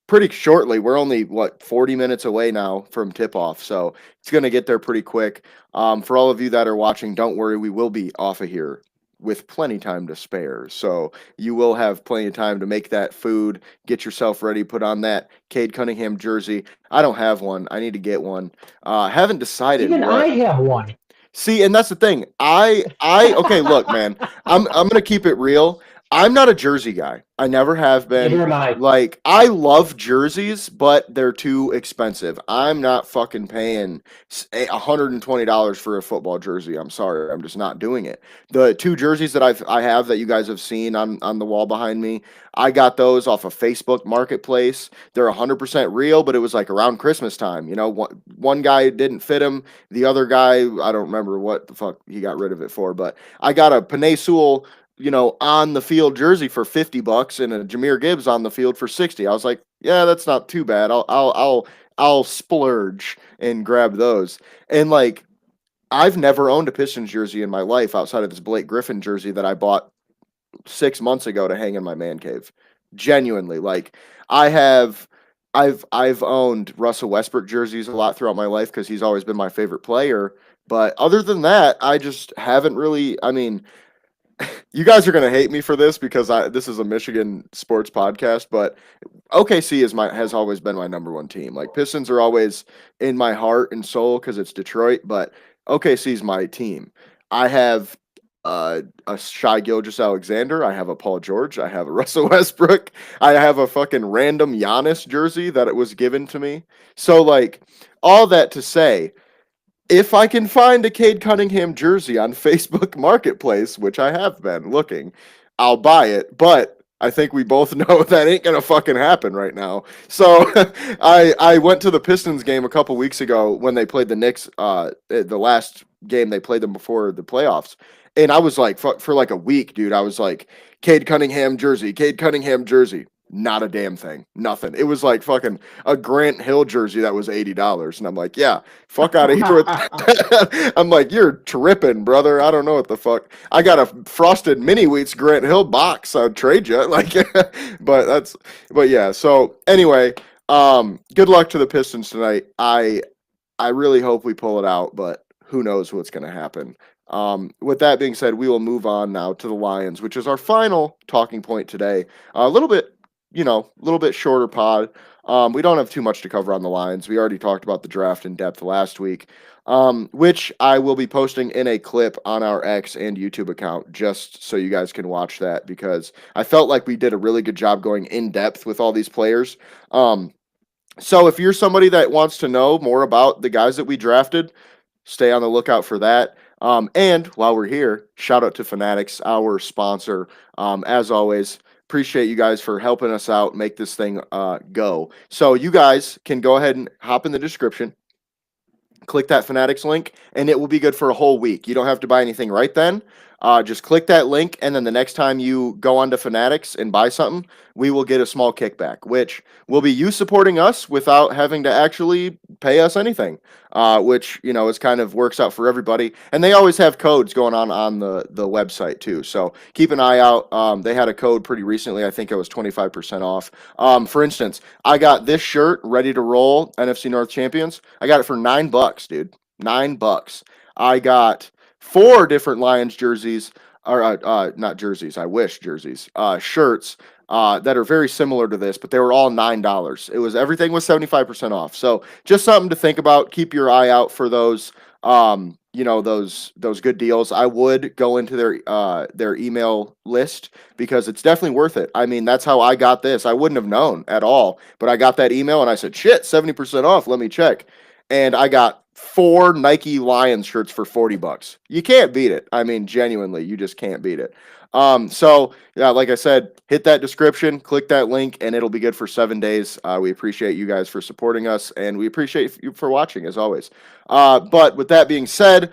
Pretty shortly. We're only 40 minutes away now from tip off, so it's going to get there pretty quick. For all of you that are watching, don't worry, we will be off of here with plenty time to spare. So you will have plenty of time to make that food, get yourself ready, put on that Cade Cunningham jersey. I don't have one. I need to get one. Haven't decided Even I what. have one. See, and that's the thing. Okay, look, man. I'm gonna keep it real. I'm not a jersey guy. I never have been. Neither am I. Like, I love jerseys, but they're too expensive. I'm not fucking paying $120 for a football jersey. I'm sorry. I'm just not doing it. The two jerseys that I have that you guys have seen on the wall behind me, I got those off of Facebook Marketplace. They're 100% real, but it was like around Christmas time. One guy didn't fit him. The other guy, I don't remember what the fuck he got rid of it for, but I got a Panay Sewell, on the field jersey for $50 and a Jahmyr Gibbs on the field for 60. I was like, yeah, that's not too bad. I'll splurge and grab those. And like, I've never owned a Pistons jersey in my life outside of this Blake Griffin jersey that I bought 6 months ago to hang in my man cave. Genuinely, like, I've owned Russell Westbrook jerseys a lot throughout my life because he's always been my favorite player. But other than that, I just haven't really. I mean, you guys are gonna hate me for this because this is a Michigan sports podcast, but OKC has always been my number one team. Like, Pistons are always in my heart and soul because it's Detroit, but OKC is my team. I have a Shai Gilgeous-Alexander. I have a Paul George. I have a Russell Westbrook. I have a fucking random Giannis jersey that it was given to me. So, like, all that to say, if I can find a Cade Cunningham jersey on Facebook Marketplace, which I have been looking, I'll buy it. But I think we both know that ain't gonna fucking happen right now. So I went to the Pistons game a couple weeks ago when they played the Knicks, the last game they played them before the playoffs. And I was like, for like a week, dude, I was like, Cade Cunningham jersey, Cade Cunningham jersey. Not a damn thing. Nothing. It was like fucking a Grant Hill jersey that was $80. And I'm like, yeah, fuck out of here with that. I'm like, you're tripping, brother. I don't know what the fuck. I got a frosted mini wheats Grant Hill box. I'd trade you. Like, but yeah. So anyway, good luck to the Pistons tonight. I really hope we pull it out, but who knows what's going to happen. With that being said, we will move on now to the Lions, which is our final talking point today. A little bit shorter pod. We don't have too much to cover on the Lions. We already talked about the draft in depth last week, which I will be posting in a clip on our X and YouTube account just so you guys can watch that, because I felt like we did a really good job going in depth with all these players. So if you're somebody that wants to know more about the guys that we drafted, stay on the lookout for that. And while we're here, shout out to Fanatics, our sponsor. As always, appreciate you guys for helping us out, make this thing go. So you guys can go ahead and hop in the description, click that Fanatics link, and it will be good for a whole week. You don't have to buy anything right then. Just click that link, and then the next time you go onto Fanatics and buy something, we will get a small kickback, which will be you supporting us without having to actually pay us anything, which, is kind of works out for everybody. And they always have codes going on the website too. So keep an eye out. They had a code pretty recently. I think it was 25% off. For instance, I got this shirt ready to roll, NFC North champions. I got it for $9, dude. $9. I got 4 different Lions jerseys, or not jerseys, I wish jerseys, shirts that are very similar to this, but they were all $9. Everything was 75% off. So just something to think about. Keep your eye out for those, those good deals. I would go into their email list because it's definitely worth it. I mean, that's how I got this. I wouldn't have known at all, but I got that email and I said, shit, 70% off. Let me check. And I got 4 Nike Lions shirts for $40. You can't beat it. I mean, genuinely, you just can't beat it. So yeah, like I said, hit that description, click that link, and it'll be good for 7 days. We appreciate you guys for supporting us, and we appreciate you for watching as always. But with that being said,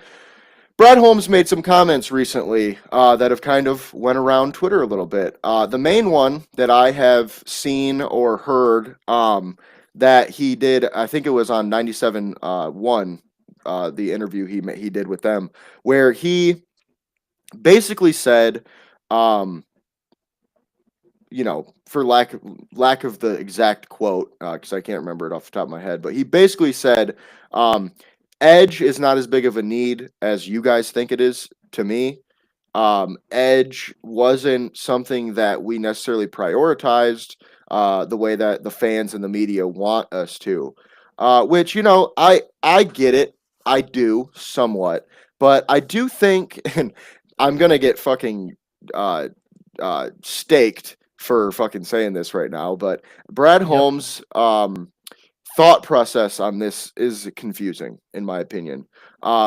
Brad Holmes made some comments recently that have kind of went around Twitter a little bit. The main one that I have seen or heard that he did, I think it was on 97.1, the interview he did with them, where he basically said, um, for lack of the exact quote, because I can't remember it off the top of my head, but he basically said, um, edge is not as big of a need as you guys think it is to me. Edge wasn't something that we necessarily prioritized the way that the fans and the media want us to. Which, I get it. I do somewhat. But I do think, and I'm going to get fucking uh, staked for fucking saying this right now, but Brad Yep. Holmes' thought process on this is confusing, in my opinion,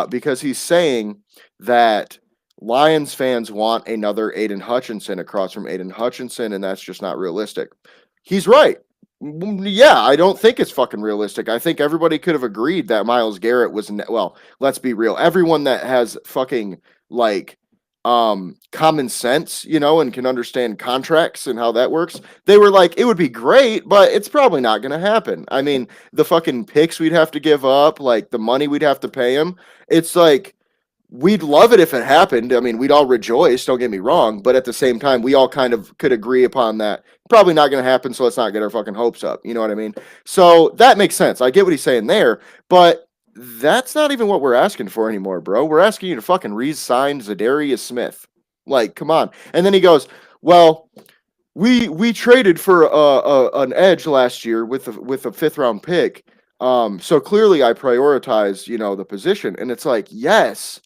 because he's saying that Lions fans want another Aiden Hutchinson across from Aiden Hutchinson, and that's just not realistic. He's right. Yeah, I don't think it's fucking realistic. I think everybody could have agreed that Myles Garrett was well, let's be real. Everyone that has fucking like common sense, and can understand contracts and how that works, they were like, it would be great, but it's probably not going to happen. I mean, the fucking picks we'd have to give up, like the money we'd have to pay him, it's like we'd love it if it happened. I mean, we'd all rejoice, don't get me wrong, but at the same time, we all kind of could agree upon that probably not going to happen, so let's not get our fucking hopes up. You know what I mean? So that makes sense. I get what he's saying there, but that's not even what we're asking for anymore, bro. We're asking you to fucking re-sign Zadarius Smith. Like, come on. And then he goes, well, we traded for an edge last year with a fifth round pick. So clearly I prioritize, the position. And it's like, yes,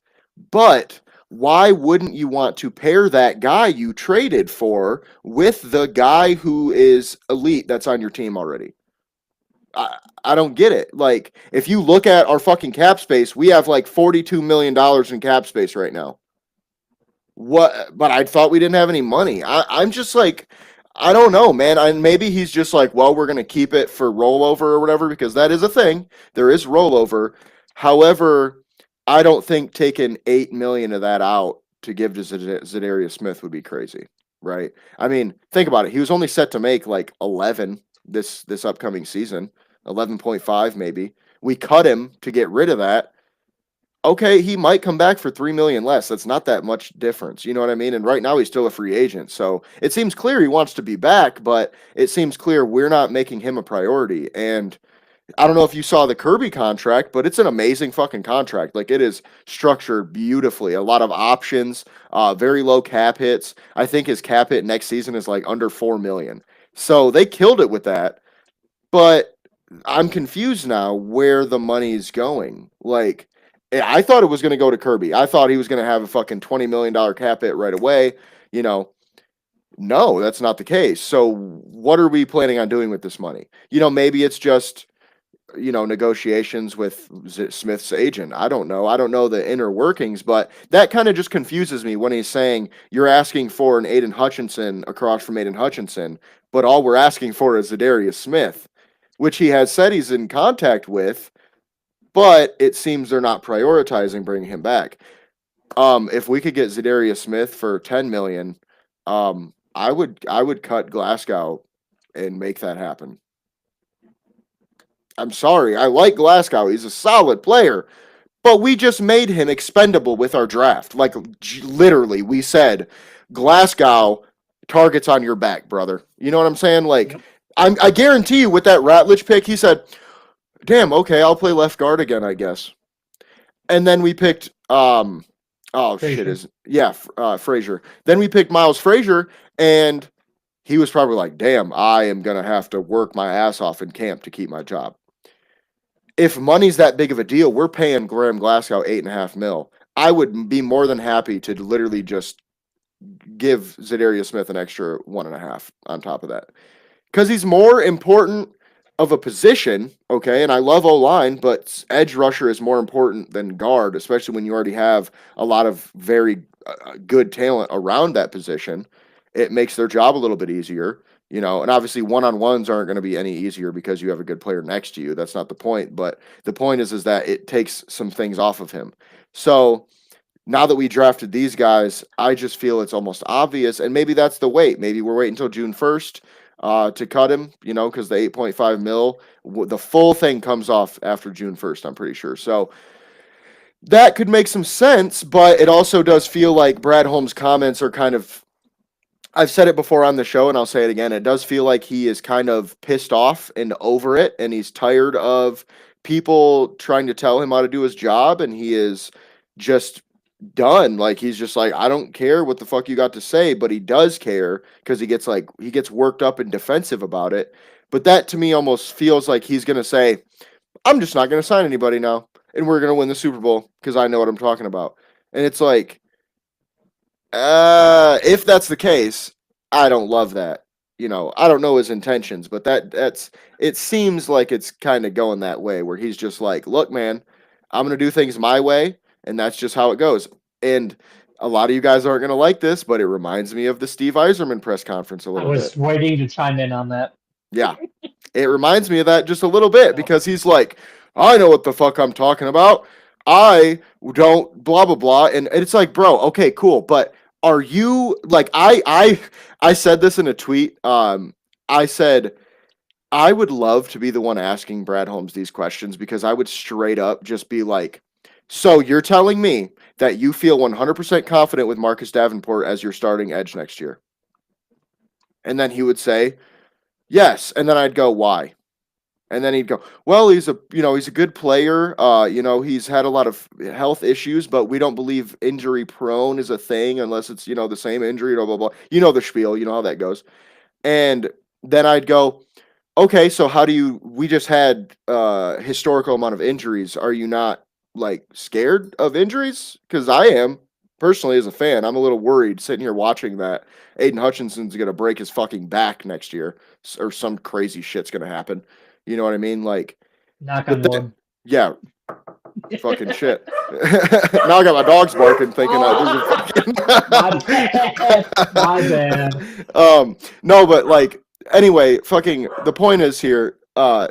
but why wouldn't you want to pair that guy you traded for with the guy who is elite that's on your team already? I don't get it. Like, if you look at our fucking cap space, we have like $42 million in cap space right now. What? But I thought we didn't have any money. I'm just like, I don't know, man. Maybe he's just like, well, we're gonna keep it for rollover or whatever, because that is a thing. There is rollover. However, I don't think taking 8 million of that out to give to Zadarius Smith would be crazy, right? I mean, think about it. He was only set to make like 11 this upcoming season, 11.5 maybe. We cut him to get rid of that. Okay, he might come back for 3 million less. That's not that much difference. You know what I mean? And right now he's still a free agent. So it seems clear he wants to be back, but it seems clear we're not making him a priority. And I don't know if you saw the Kirby contract, but it's an amazing fucking contract. Like, it is structured beautifully. A lot of options, very low cap hits. I think his cap hit next season is like under 4 million. So they killed it with that. But I'm confused now where the money is going. Like, I thought it was going to go to Kirby. I thought he was going to have a fucking $20 million cap hit right away. You know, no, that's not the case. So what are we planning on doing with this money? Maybe it's just, negotiations with Smith's agent. I don't know. I don't know the inner workings, but that kind of just confuses me when he's saying you're asking for an Aiden Hutchinson across from Aiden Hutchinson, but all we're asking for is Zadarius Smith, which he has said he's in contact with, but it seems they're not prioritizing bringing him back. If we could get Zadarius Smith for 10 million, I would cut Glasgow and make that happen. I'm sorry, I like Glasgow. He's a solid player, but we just made him expendable with our draft. Like, literally, we said, Glasgow, targets on your back, brother. You know what I'm saying? Like, Yep. I guarantee you with that Ratledge pick, he said, damn, okay, I'll play left guard again, I guess. And then we picked, Frazier. Frazier. Then we picked Miles Frazier, and he was probably like, damn, I am going to have to work my ass off in camp to keep my job. If money's that big of a deal, we're paying Graham Glasgow 8.5 mil. I would be more than happy to literally just give Zadarius Smith an extra 1.5 on top of that, because he's more important of a position. Okay, and I love O-line, but edge rusher is more important than guard, especially when you already have a lot of very good talent around that position. It makes their job a little bit easier. And obviously one-on-ones aren't going to be any easier because you have a good player next to you. That's not the point. But the point is that it takes some things off of him. So now that we drafted these guys, I just feel it's almost obvious, and maybe that's the wait. Maybe we're waiting until June 1st to cut him, because the 8.5 mil, the full thing comes off after June 1st, I'm pretty sure. So that could make some sense, but it also does feel like Brad Holmes' comments are kind of, I've said it before on the show and I'll say it again. It does feel like he is kind of pissed off and over it, and he's tired of people trying to tell him how to do his job, and he is just done. Like, he's just like, I don't care what the fuck you got to say, but he does care because he gets worked up and defensive about it. But that to me almost feels like he's going to say, I'm just not going to sign anybody now, and we're going to win the Super Bowl because I know what I'm talking about. And it's like, if that's the case, I don't love that. I don't know his intentions, but it seems like it's kind of going that way where he's just like, look, man, I'm going to do things my way, and that's just how it goes. And a lot of you guys aren't going to like this, but it reminds me of the Steve Yzerman press conference a I little was bit. waiting to chime in on that. Yeah. It reminds me of that just a little bit Yep. because he's like, I know what the fuck I'm talking about. I don't blah blah blah. And it's like, bro, okay, cool. But are you like I said this in a tweet. I said I would love to be the one asking Brad Holmes these questions because I would straight up just be like, so you're telling me that you feel 100% confident with Marcus Davenport as your starting edge next year? And then he would say, yes. And then I'd go, why? And then he'd go, well, he's a good player. He's had a lot of health issues, but we don't believe injury prone is a thing unless it's, the same injury, blah, blah, blah. You know the spiel, you know how that goes. And then I'd go, okay, so we just had historical amount of injuries. Are you not like scared of injuries? Because I am personally as a fan. I'm a little worried sitting here watching that Aiden Hutchinson's going to break his fucking back next year or some crazy shit's going to happen. You know what I mean? Like, Knock but on wood. yeah, fucking shit. Now I got my dogs barking, thinking My bad. My bad. no, but like, anyway, fucking. The point is here. The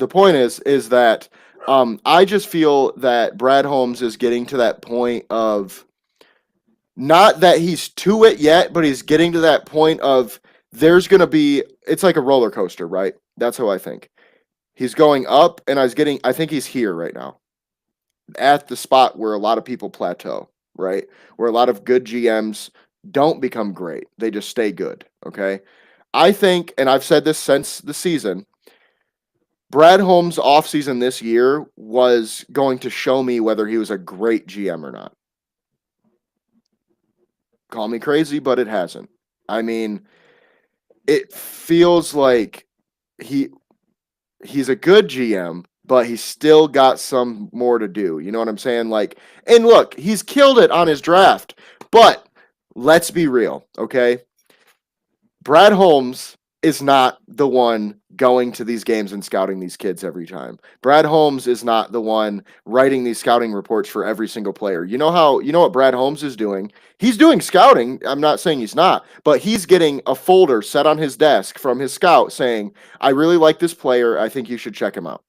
point is that I just feel that Brad Holmes is getting to that point of not that he's to it yet, but he's getting to that point of there's gonna be. It's like a roller coaster, right? That's how I think. He's going up, and I think he's here right now at the spot where a lot of people plateau, right? Where a lot of good GMs don't become great. They just stay good, okay? I think, and I've said this since the season, Brad Holmes' offseason this year was going to show me whether he was a great GM or not. Call me crazy, but it hasn't. I mean, it feels like he he's a good GM, but he's still got some more to do. You know what I'm saying? Like, and look, he's killed it on his draft, but let's be real, okay? Brad Holmes is not the one going to these games and scouting these kids every time. Brad Holmes is not the one writing these scouting reports for every single player. You know what Brad Holmes is doing? He's doing scouting. I'm not saying he's not, but he's getting a folder set on his desk from his scout saying, I really like this player. I think you should check him out.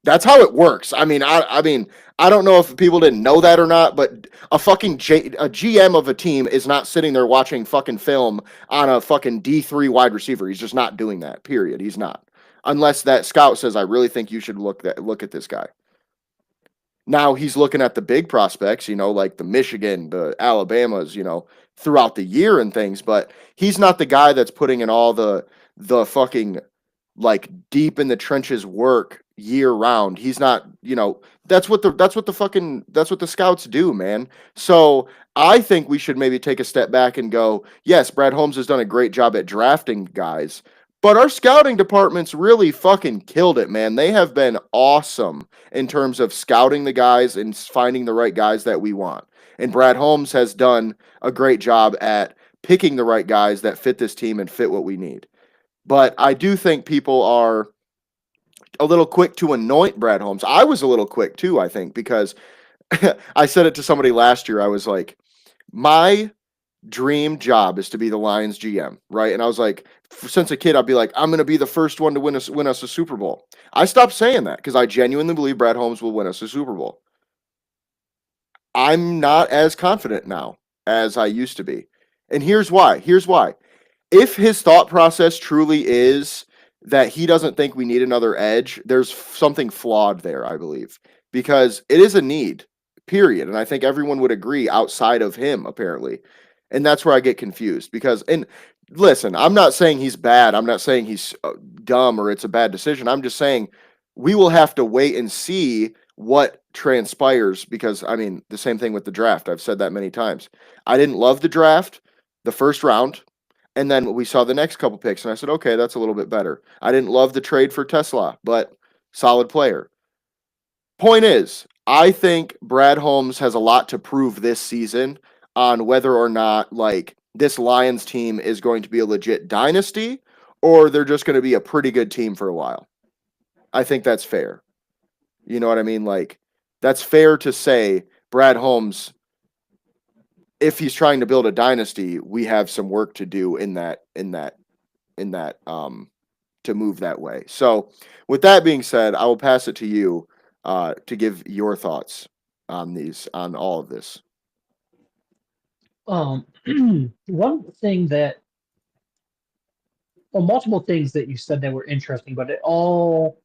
That's how it works. I don't know if people didn't know that or not, but a GM of a team is not sitting there watching fucking film on a fucking D3 wide receiver. He's just not doing that. Period. He's not. Unless that scout says, I really think you should look at this guy. Now he's looking at the big prospects, like the Michigan, the Alabamas, throughout the year and things, but he's not the guy that's putting in all the fucking like deep in the trenches work year round. He's not, that's what the scouts do, man. So I think we should maybe take a step back and go, yes, Brad Holmes has done a great job at drafting guys, but our scouting department's really fucking killed it, man. They have been awesome in terms of scouting the guys and finding the right guys that we want. And Brad Holmes has done a great job at picking the right guys that fit this team and fit what we need. But I do think people are a little quick to anoint Brad Holmes. I was a little quick too, I think, because I said it to somebody last year. I was like, my dream job is to be the Lions GM, right? And I was like, since a kid, I'd be like, I'm going to be the first one to win us a Super Bowl. I stopped saying that because I genuinely believe Brad Holmes will win us a Super Bowl. I'm not as confident now as I used to be. And here's why. Here's why. If his thought process truly is that he doesn't think we need another edge, there's something flawed there, I believe, because it is a need, period. And I think everyone would agree outside of him, apparently. And that's where I get confused because, and listen, I'm not saying he's bad. I'm not saying he's dumb or it's a bad decision. I'm just saying we will have to wait and see what transpires because, I mean, the same thing with the draft. I've said that many times. I didn't love the draft, the first round. And then we saw the next couple picks, and I said, okay, that's a little bit better. I didn't love the trade for Tesla, but solid player. Point is, I think Brad Holmes has a lot to prove this season on whether or not like this Lions team is going to be a legit dynasty or they're just going to be a pretty good team for a while. I think that's fair. You know what I mean? Like that's fair to say Brad Holmes, if he's trying to build a dynasty, we have some work to do in that to move that way. So, with that being said, I will pass it to you to give your thoughts on all of this. Um, one thing that, well, multiple things that you said that were interesting, but it all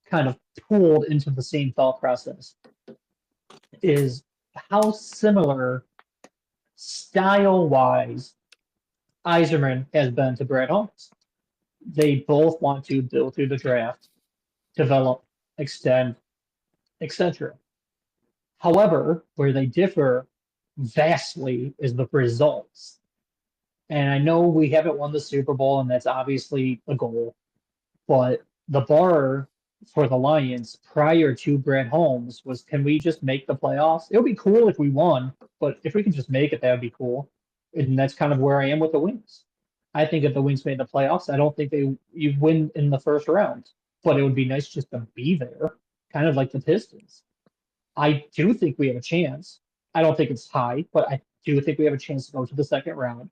kind of pooled into the same thought process is how similar style wise Yzerman has been to Brad Holmes. They both want to build through the draft, develop, extend, etc. However, where they differ vastly is the results. And I know we haven't won the Super Bowl, and that's obviously a goal, but the bar for the Lions prior to Brad Holmes was, can we just make the playoffs? It would be cool if we won, but if we can just make it, that would be cool. And that's kind of where I am with the Wings. I think if the Wings made the playoffs, I don't think you win in the first round, but it would be nice just to be there, kind of like the Pistons. I do think we have a chance. I don't think it's high, but I do think we have a chance to go to the second round.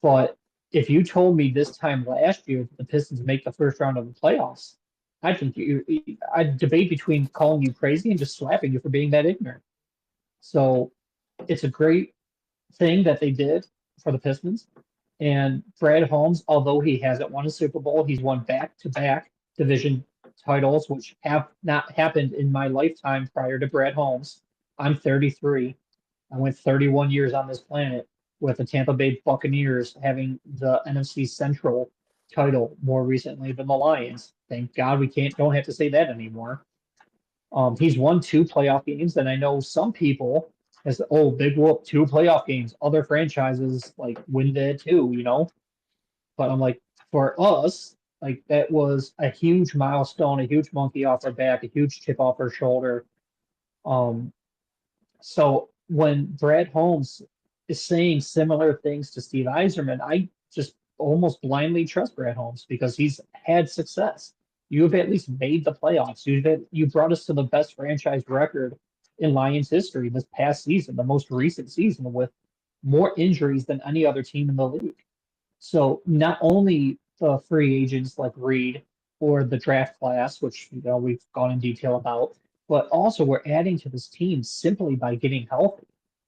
But if you told me this time last year that the Pistons make the first round of the playoffs, I think I'd debate between calling you crazy and just slapping you for being that ignorant. So it's a great thing that they did for the Pistons. And Brad Holmes, although he hasn't won a Super Bowl, he's won back-to-back division titles, which have not happened in my lifetime prior to Brad Holmes. I'm 33. I went 31 years on this planet with the Tampa Bay Buccaneers having the NFC Central title more recently than the Lions. Thank God we don't have to say that anymore. He's won two playoff games, and I know some people as big whoop, two playoff games. Other franchises like win that too, you know. But I'm like, for us, like that was a huge milestone, a huge monkey off our back, a huge chip off our shoulder. Um, so when Brad Holmes is saying similar things to Steve Yzerman, I just almost blindly trust Brad Holmes because he's had success. You have at least made the playoffs. You brought us to the best franchise record in Lions history this past season, the most recent season, with more injuries than any other team in the league. So not only the free agents like Reed or the draft class, which we've gone in detail about, but also we're adding to this team simply by getting healthy.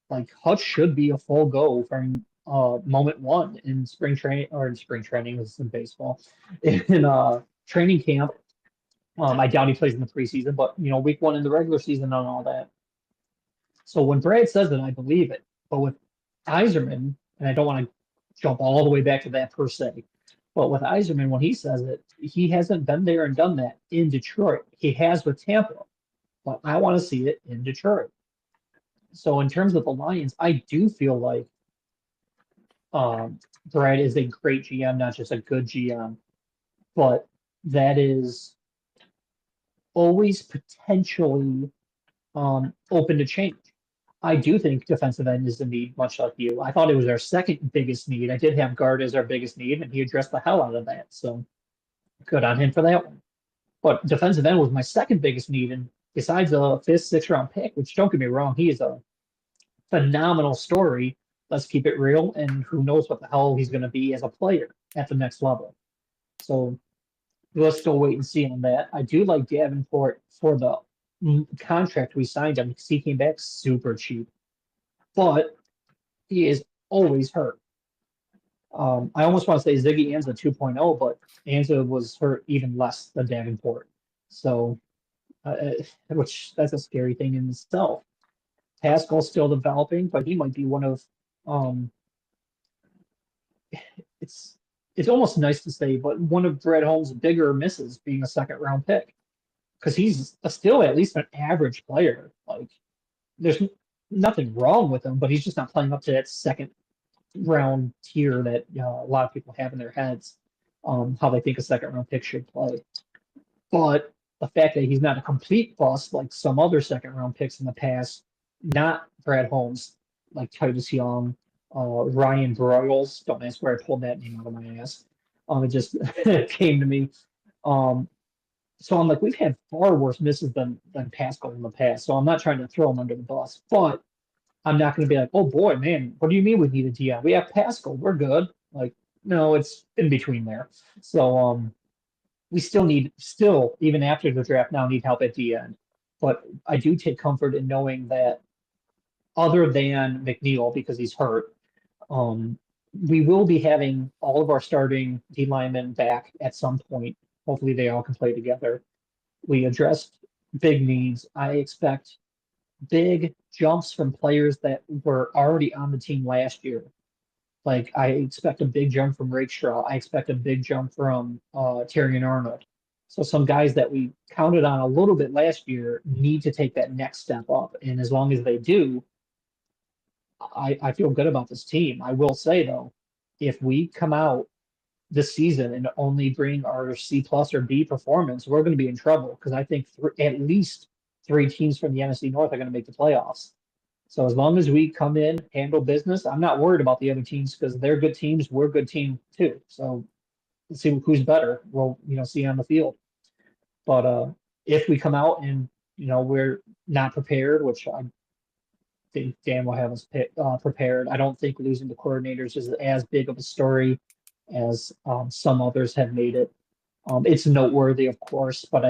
Like Hutch should be a full go from moment one in spring training or in spring training. This is in baseball in training camp. I doubt he plays in the preseason, but week one in the regular season and all that. So when Brad says it, I believe it. But with Yzerman, and I don't want to jump all the way back to that per se, but with Yzerman, when he says it, he hasn't been there and done that in Detroit. He has with Tampa, but I want to see it in Detroit. So in terms of the Lions, I do feel like Brad is a great GM, not just a good GM, but that is always potentially open to change. I do think defensive end is a need, much like you. I thought it was our second biggest need. I did have guard as our biggest need, and he addressed the hell out of that. So good on him for that one. But defensive end was my second biggest need, and besides a fifth, sixth round pick, which don't get me wrong, he is a phenomenal story. Let's keep it real, and who knows what the hell he's going to be as a player at the next level. So let's still wait and see on that. I do like Davenport for the contract we signed him because he came back super cheap. but he is always hurt. I almost want to say Ziggy Ansah 2.0, but Ansah was hurt even less than Davenport. So, which that's a scary thing in itself. Pascal's still developing, but he might be one of um, it's it's almost nice to say, but one of Brett Holmes' bigger misses being a second round pick because he's still at least an average player. Like there's nothing wrong with him, but he's just not playing up to that second round tier that a lot of people have in their heads, how they think a second round pick should play. But the fact that he's not a complete bust like some other second round picks in the past, not Brad Holmes, like Titus Young, Ryan Broyles. Don't ask where I pulled that name out of my ass. It just came to me. Um, so I'm like, we've had far worse misses than Pascal in the past. So I'm not trying to throw him under the bus, but I'm not going to be like, oh boy, man, what do you mean we need a DM? We have Pascal, we're good. Like, no, it's in between there. So we still even after the draft now need help at the end. But I do take comfort in knowing that other than McNeil because he's hurt, um, we will be having all of our starting D linemen back at some point. Hopefully, they all can play together. We addressed big needs. I expect big jumps from players that were already on the team last year. Like I expect a big jump from Rakestraw. I expect a big jump from Terry and Arnold. So some guys that we counted on a little bit last year need to take that next step up. And as long as they do, I feel good about this team. I will say though, if we come out this season and only bring our C plus or B performance, we're going to be in trouble because I think at least three teams from the NFC North are going to make the playoffs. So as long as we come in, handle business, I'm not worried about the other teams because they're good teams. We're a good team too. So let's see who's better. We'll see on the field. But if we come out and we're not prepared, which I think Dan will have us prepared, I don't think losing the coordinators is as big of a story as some others have made it. It's noteworthy, of course, but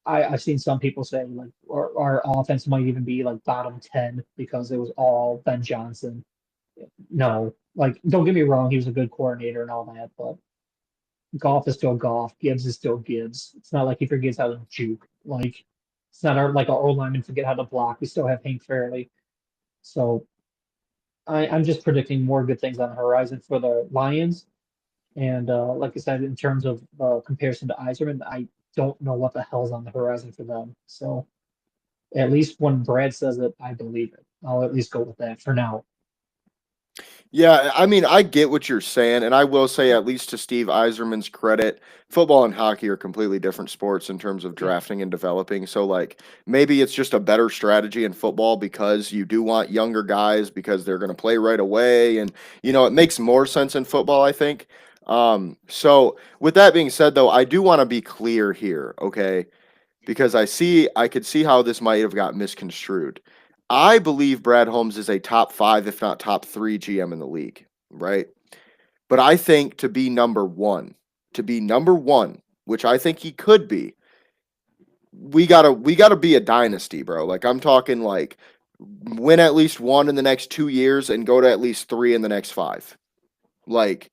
I've seen some people say like our offense might even be like bottom 10 because it was all Ben Johnson. No, like don't get me wrong, he was a good coordinator and all that, but Goff is still Goff, Gibbs is still Gibbs. It's not like he forgets how to juke. Like it's not like our old linemen forget how to block. We still have Hank Fairley. So I'm just predicting more good things on the horizon for the Lions. And like I said, in terms of comparison to Yzerman, I don't know what the hell's on the horizon for them. So at least when Brad says it, I believe it. I'll at least go with that for now. Yeah, I mean, I get what you're saying, and I will say, at least to Steve Yzerman's credit, football and hockey are completely different sports in terms of Yeah. drafting and developing. So, like, maybe it's just a better strategy in football because you do want younger guys because they're going to play right away, and it makes more sense in football, I think. So with that being said, though, I do want to be clear here, okay? Because I could see how this might have got misconstrued. I believe Brad Holmes is a top 5, if not top 3 GM in the league, right? But I think to be number 1, which I think he could be, we gotta be a dynasty, bro. Like I'm talking like win at least 1 in the next 2 years and go to at least 3 in the next 5. Like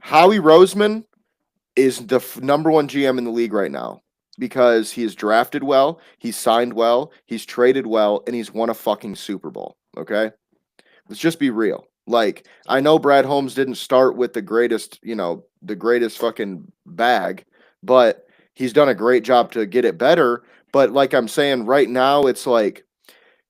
Howie Roseman is the number 1 GM in the league right now because he has drafted well, he's signed well, he's traded well, and he's won a fucking Super Bowl. Okay, let's just be real. Like I know Brad Holmes didn't start with the greatest fucking bag, but he's done a great job to get it better. But like I'm saying right now, it's like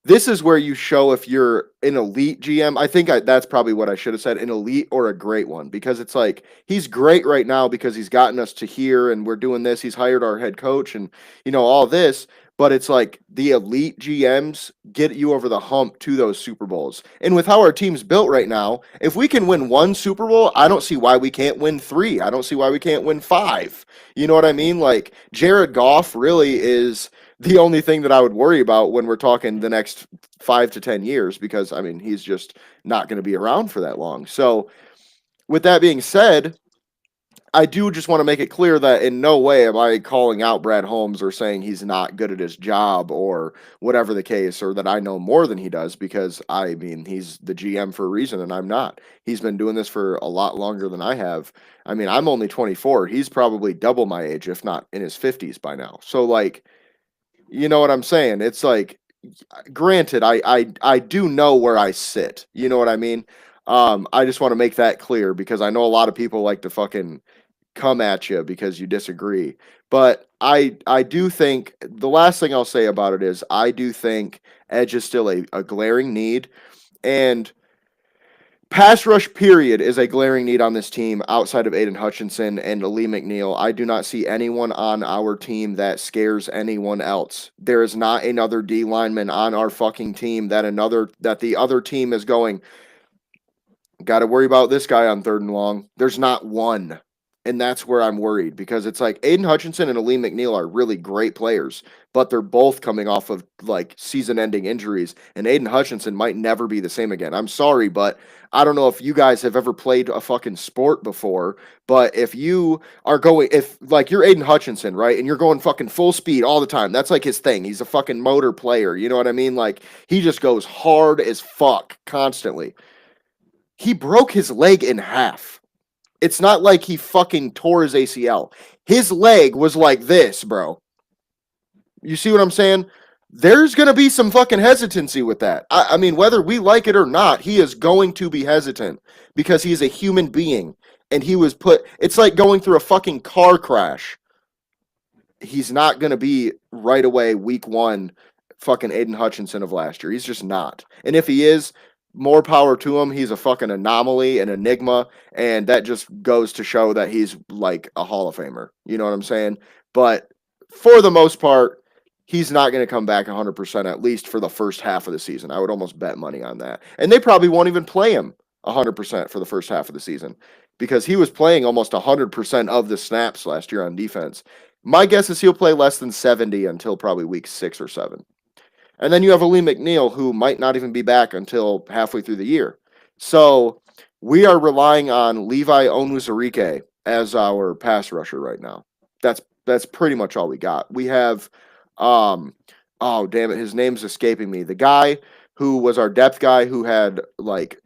this is where you show if you're an elite GM. I think that's probably what I should have said, an elite or a great one, because it's like he's great right now because he's gotten us to here and we're doing this. He's hired our head coach and all this, but it's like the elite GMs get you over the hump to those Super Bowls. And with how our team's built right now, if we can win 1 Super Bowl, I don't see why we can't win 3. I don't see why we can't win 5. You know what I mean? Like Jared Goff really is the only thing that I would worry about when we're talking the next 5 to 10 years, because I mean, he's just not going to be around for that long. So with that being said, I do just want to make it clear that in no way am I calling out Brad Holmes or saying he's not good at his job or whatever the case, or that I know more than he does, because I mean, he's the GM for a reason and I'm not. He's been doing this for a lot longer than I have. I mean, I'm only 24. He's probably double my age, if not in his 50s by now. So, like, you know what I'm saying? It's like, granted, I do know where I sit. You know what I mean? I just want to make that clear because I know a lot of people like to fucking come at you because you disagree. But I do think the last thing I'll say about it is I do think edge is still a glaring need, and pass rush period is a glaring need on this team outside of Aiden Hutchinson and Lee McNeil. I do not see anyone on our team that scares anyone else. There is not another D lineman on our fucking team that the other team is going, got to worry about this guy on third and long. There's not one. And that's where I'm worried, because it's like Aiden Hutchinson and Aleem McNeil are really great players, but they're both coming off of like season ending injuries. And Aiden Hutchinson might never be the same again. I'm sorry, but I don't know if you guys have ever played a fucking sport before, but if you are going, if like you're Aiden Hutchinson, right, and you're going fucking full speed all the time, that's like his thing. He's a fucking motor player. You know what I mean? Like he just goes hard as fuck constantly. He broke his leg in half. It's not like he fucking tore his ACL. His leg was like this, bro. You see what I'm saying? There's going to be some fucking hesitancy with that. I mean, whether we like it or not, he is going to be hesitant because he is a human being. And he was put, it's like going through a fucking car crash. He's not going to be right away week one fucking Aiden Hutchinson of last year. He's just not. And if he is, more power to him. He's a fucking anomaly, an enigma, and that just goes to show that he's like a Hall of Famer. You know what I'm saying? But for the most part, he's not going to come back 100%, at least for the first half of the season. I would almost bet money on that. And they probably won't even play him 100% for the first half of the season because he was playing almost 100% of the snaps last year on defense. My guess is he'll play less than 70 until probably week 6 or 7. And then you have Aleem McNeil, who might not even be back until halfway through the year. So we are relying on Levi Onwuzurike as our pass rusher right now. That's pretty much all we got. We have, oh damn it, his name's escaping me. The guy who was our depth guy who had like,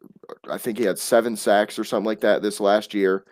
I think he had 7 sacks or something like that this last year.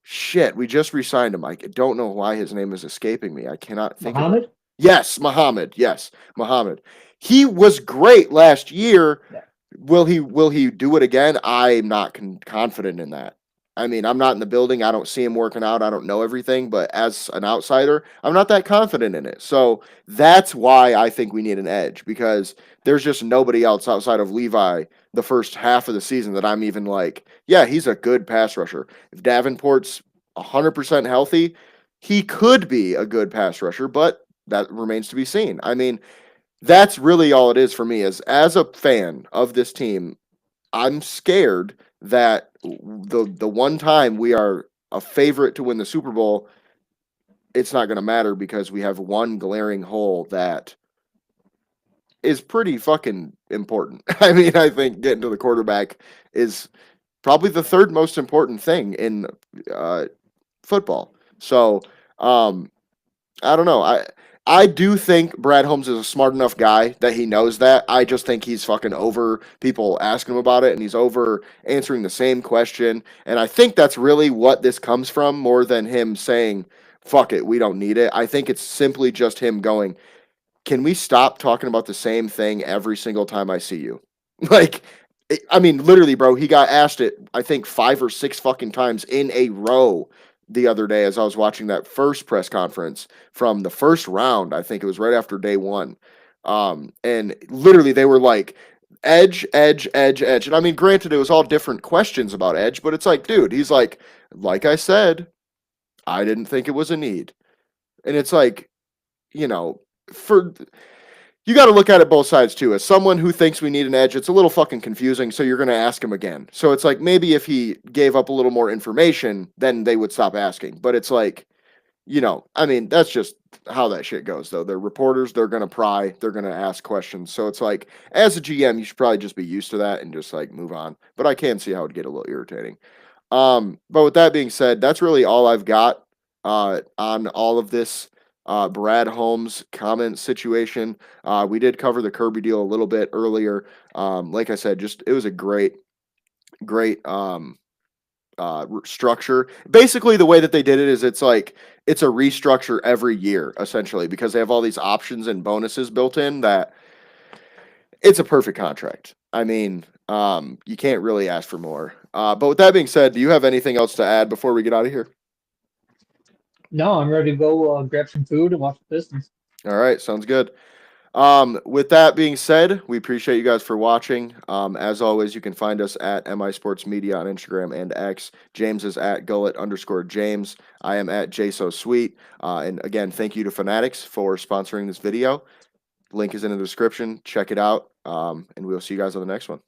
Shit, we just re-signed him. I don't know why his name is escaping me. I cannot think of it. Yes, Muhammad. Yes, Muhammad. He was great last year. Yeah. Will he do it again? I'm not confident in that. I mean, I'm not in the building. I don't see him working out. I don't know everything, but as an outsider, I'm not that confident in it. So that's why I think we need an edge, because there's just nobody else outside of Levi the first half of the season that I'm even like, yeah, he's a good pass rusher. If Davenport's 100% healthy, he could be a good pass rusher, but that remains to be seen. I mean, that's really all it is for me. Is as a fan of this team, I'm scared that the one time we are a favorite to win the Super Bowl, it's not going to matter because we have one glaring hole that is pretty fucking important. I mean, I think getting to the quarterback is probably the third most important thing in football. So, I don't know. I do think Brad Holmes is a smart enough guy that he knows that. I just think he's fucking over people asking him about it, and he's over answering the same question. And I think that's really what this comes from, more than him saying, fuck it, we don't need it. I think it's simply just him going, can we stop talking about the same thing every single time I see you? Like, I mean, literally, bro, he got asked it, I think 5 or 6 fucking times in a row the other day as I was watching that first press conference from the first round. I think it was right after day 1. And literally they were like, edge, edge, edge, edge. And I mean, granted, it was all different questions about edge, but it's like, dude, he's like I said, I didn't think it was a need. And it's like, you know, you got to look at it both sides too. As someone who thinks we need an edge, it's a little fucking confusing. So you're going to ask him again. So it's like, maybe if he gave up a little more information, then they would stop asking. But it's like, you know, I mean, that's just how that shit goes though. They're reporters. They're going to pry. They're going to ask questions. So it's like, as a GM, you should probably just be used to that and just like move on. But I can see how it'd get a little irritating. But with that being said, that's really all I've got on all of this Brad Holmes comment situation. We did cover the Kirby deal a little bit earlier. Like I said, just it was a great structure. Basically, the way that they did it is it's a restructure every year essentially because they have all these options and bonuses built in that it's a perfect contract. I mean, you can't really ask for more. But with that being said, do you have anything else to add before we get out of here? No, I'm ready to go grab some food and watch the Pistons. All right, sounds good. With that being said, we appreciate you guys for watching. As always, you can find us at MI Sports Media on Instagram and X. James is at Gullet_James. I am at JSoSweet. And again, thank you to Fanatics for sponsoring this video. Link is in the description. Check it out. And we'll see you guys on the next one.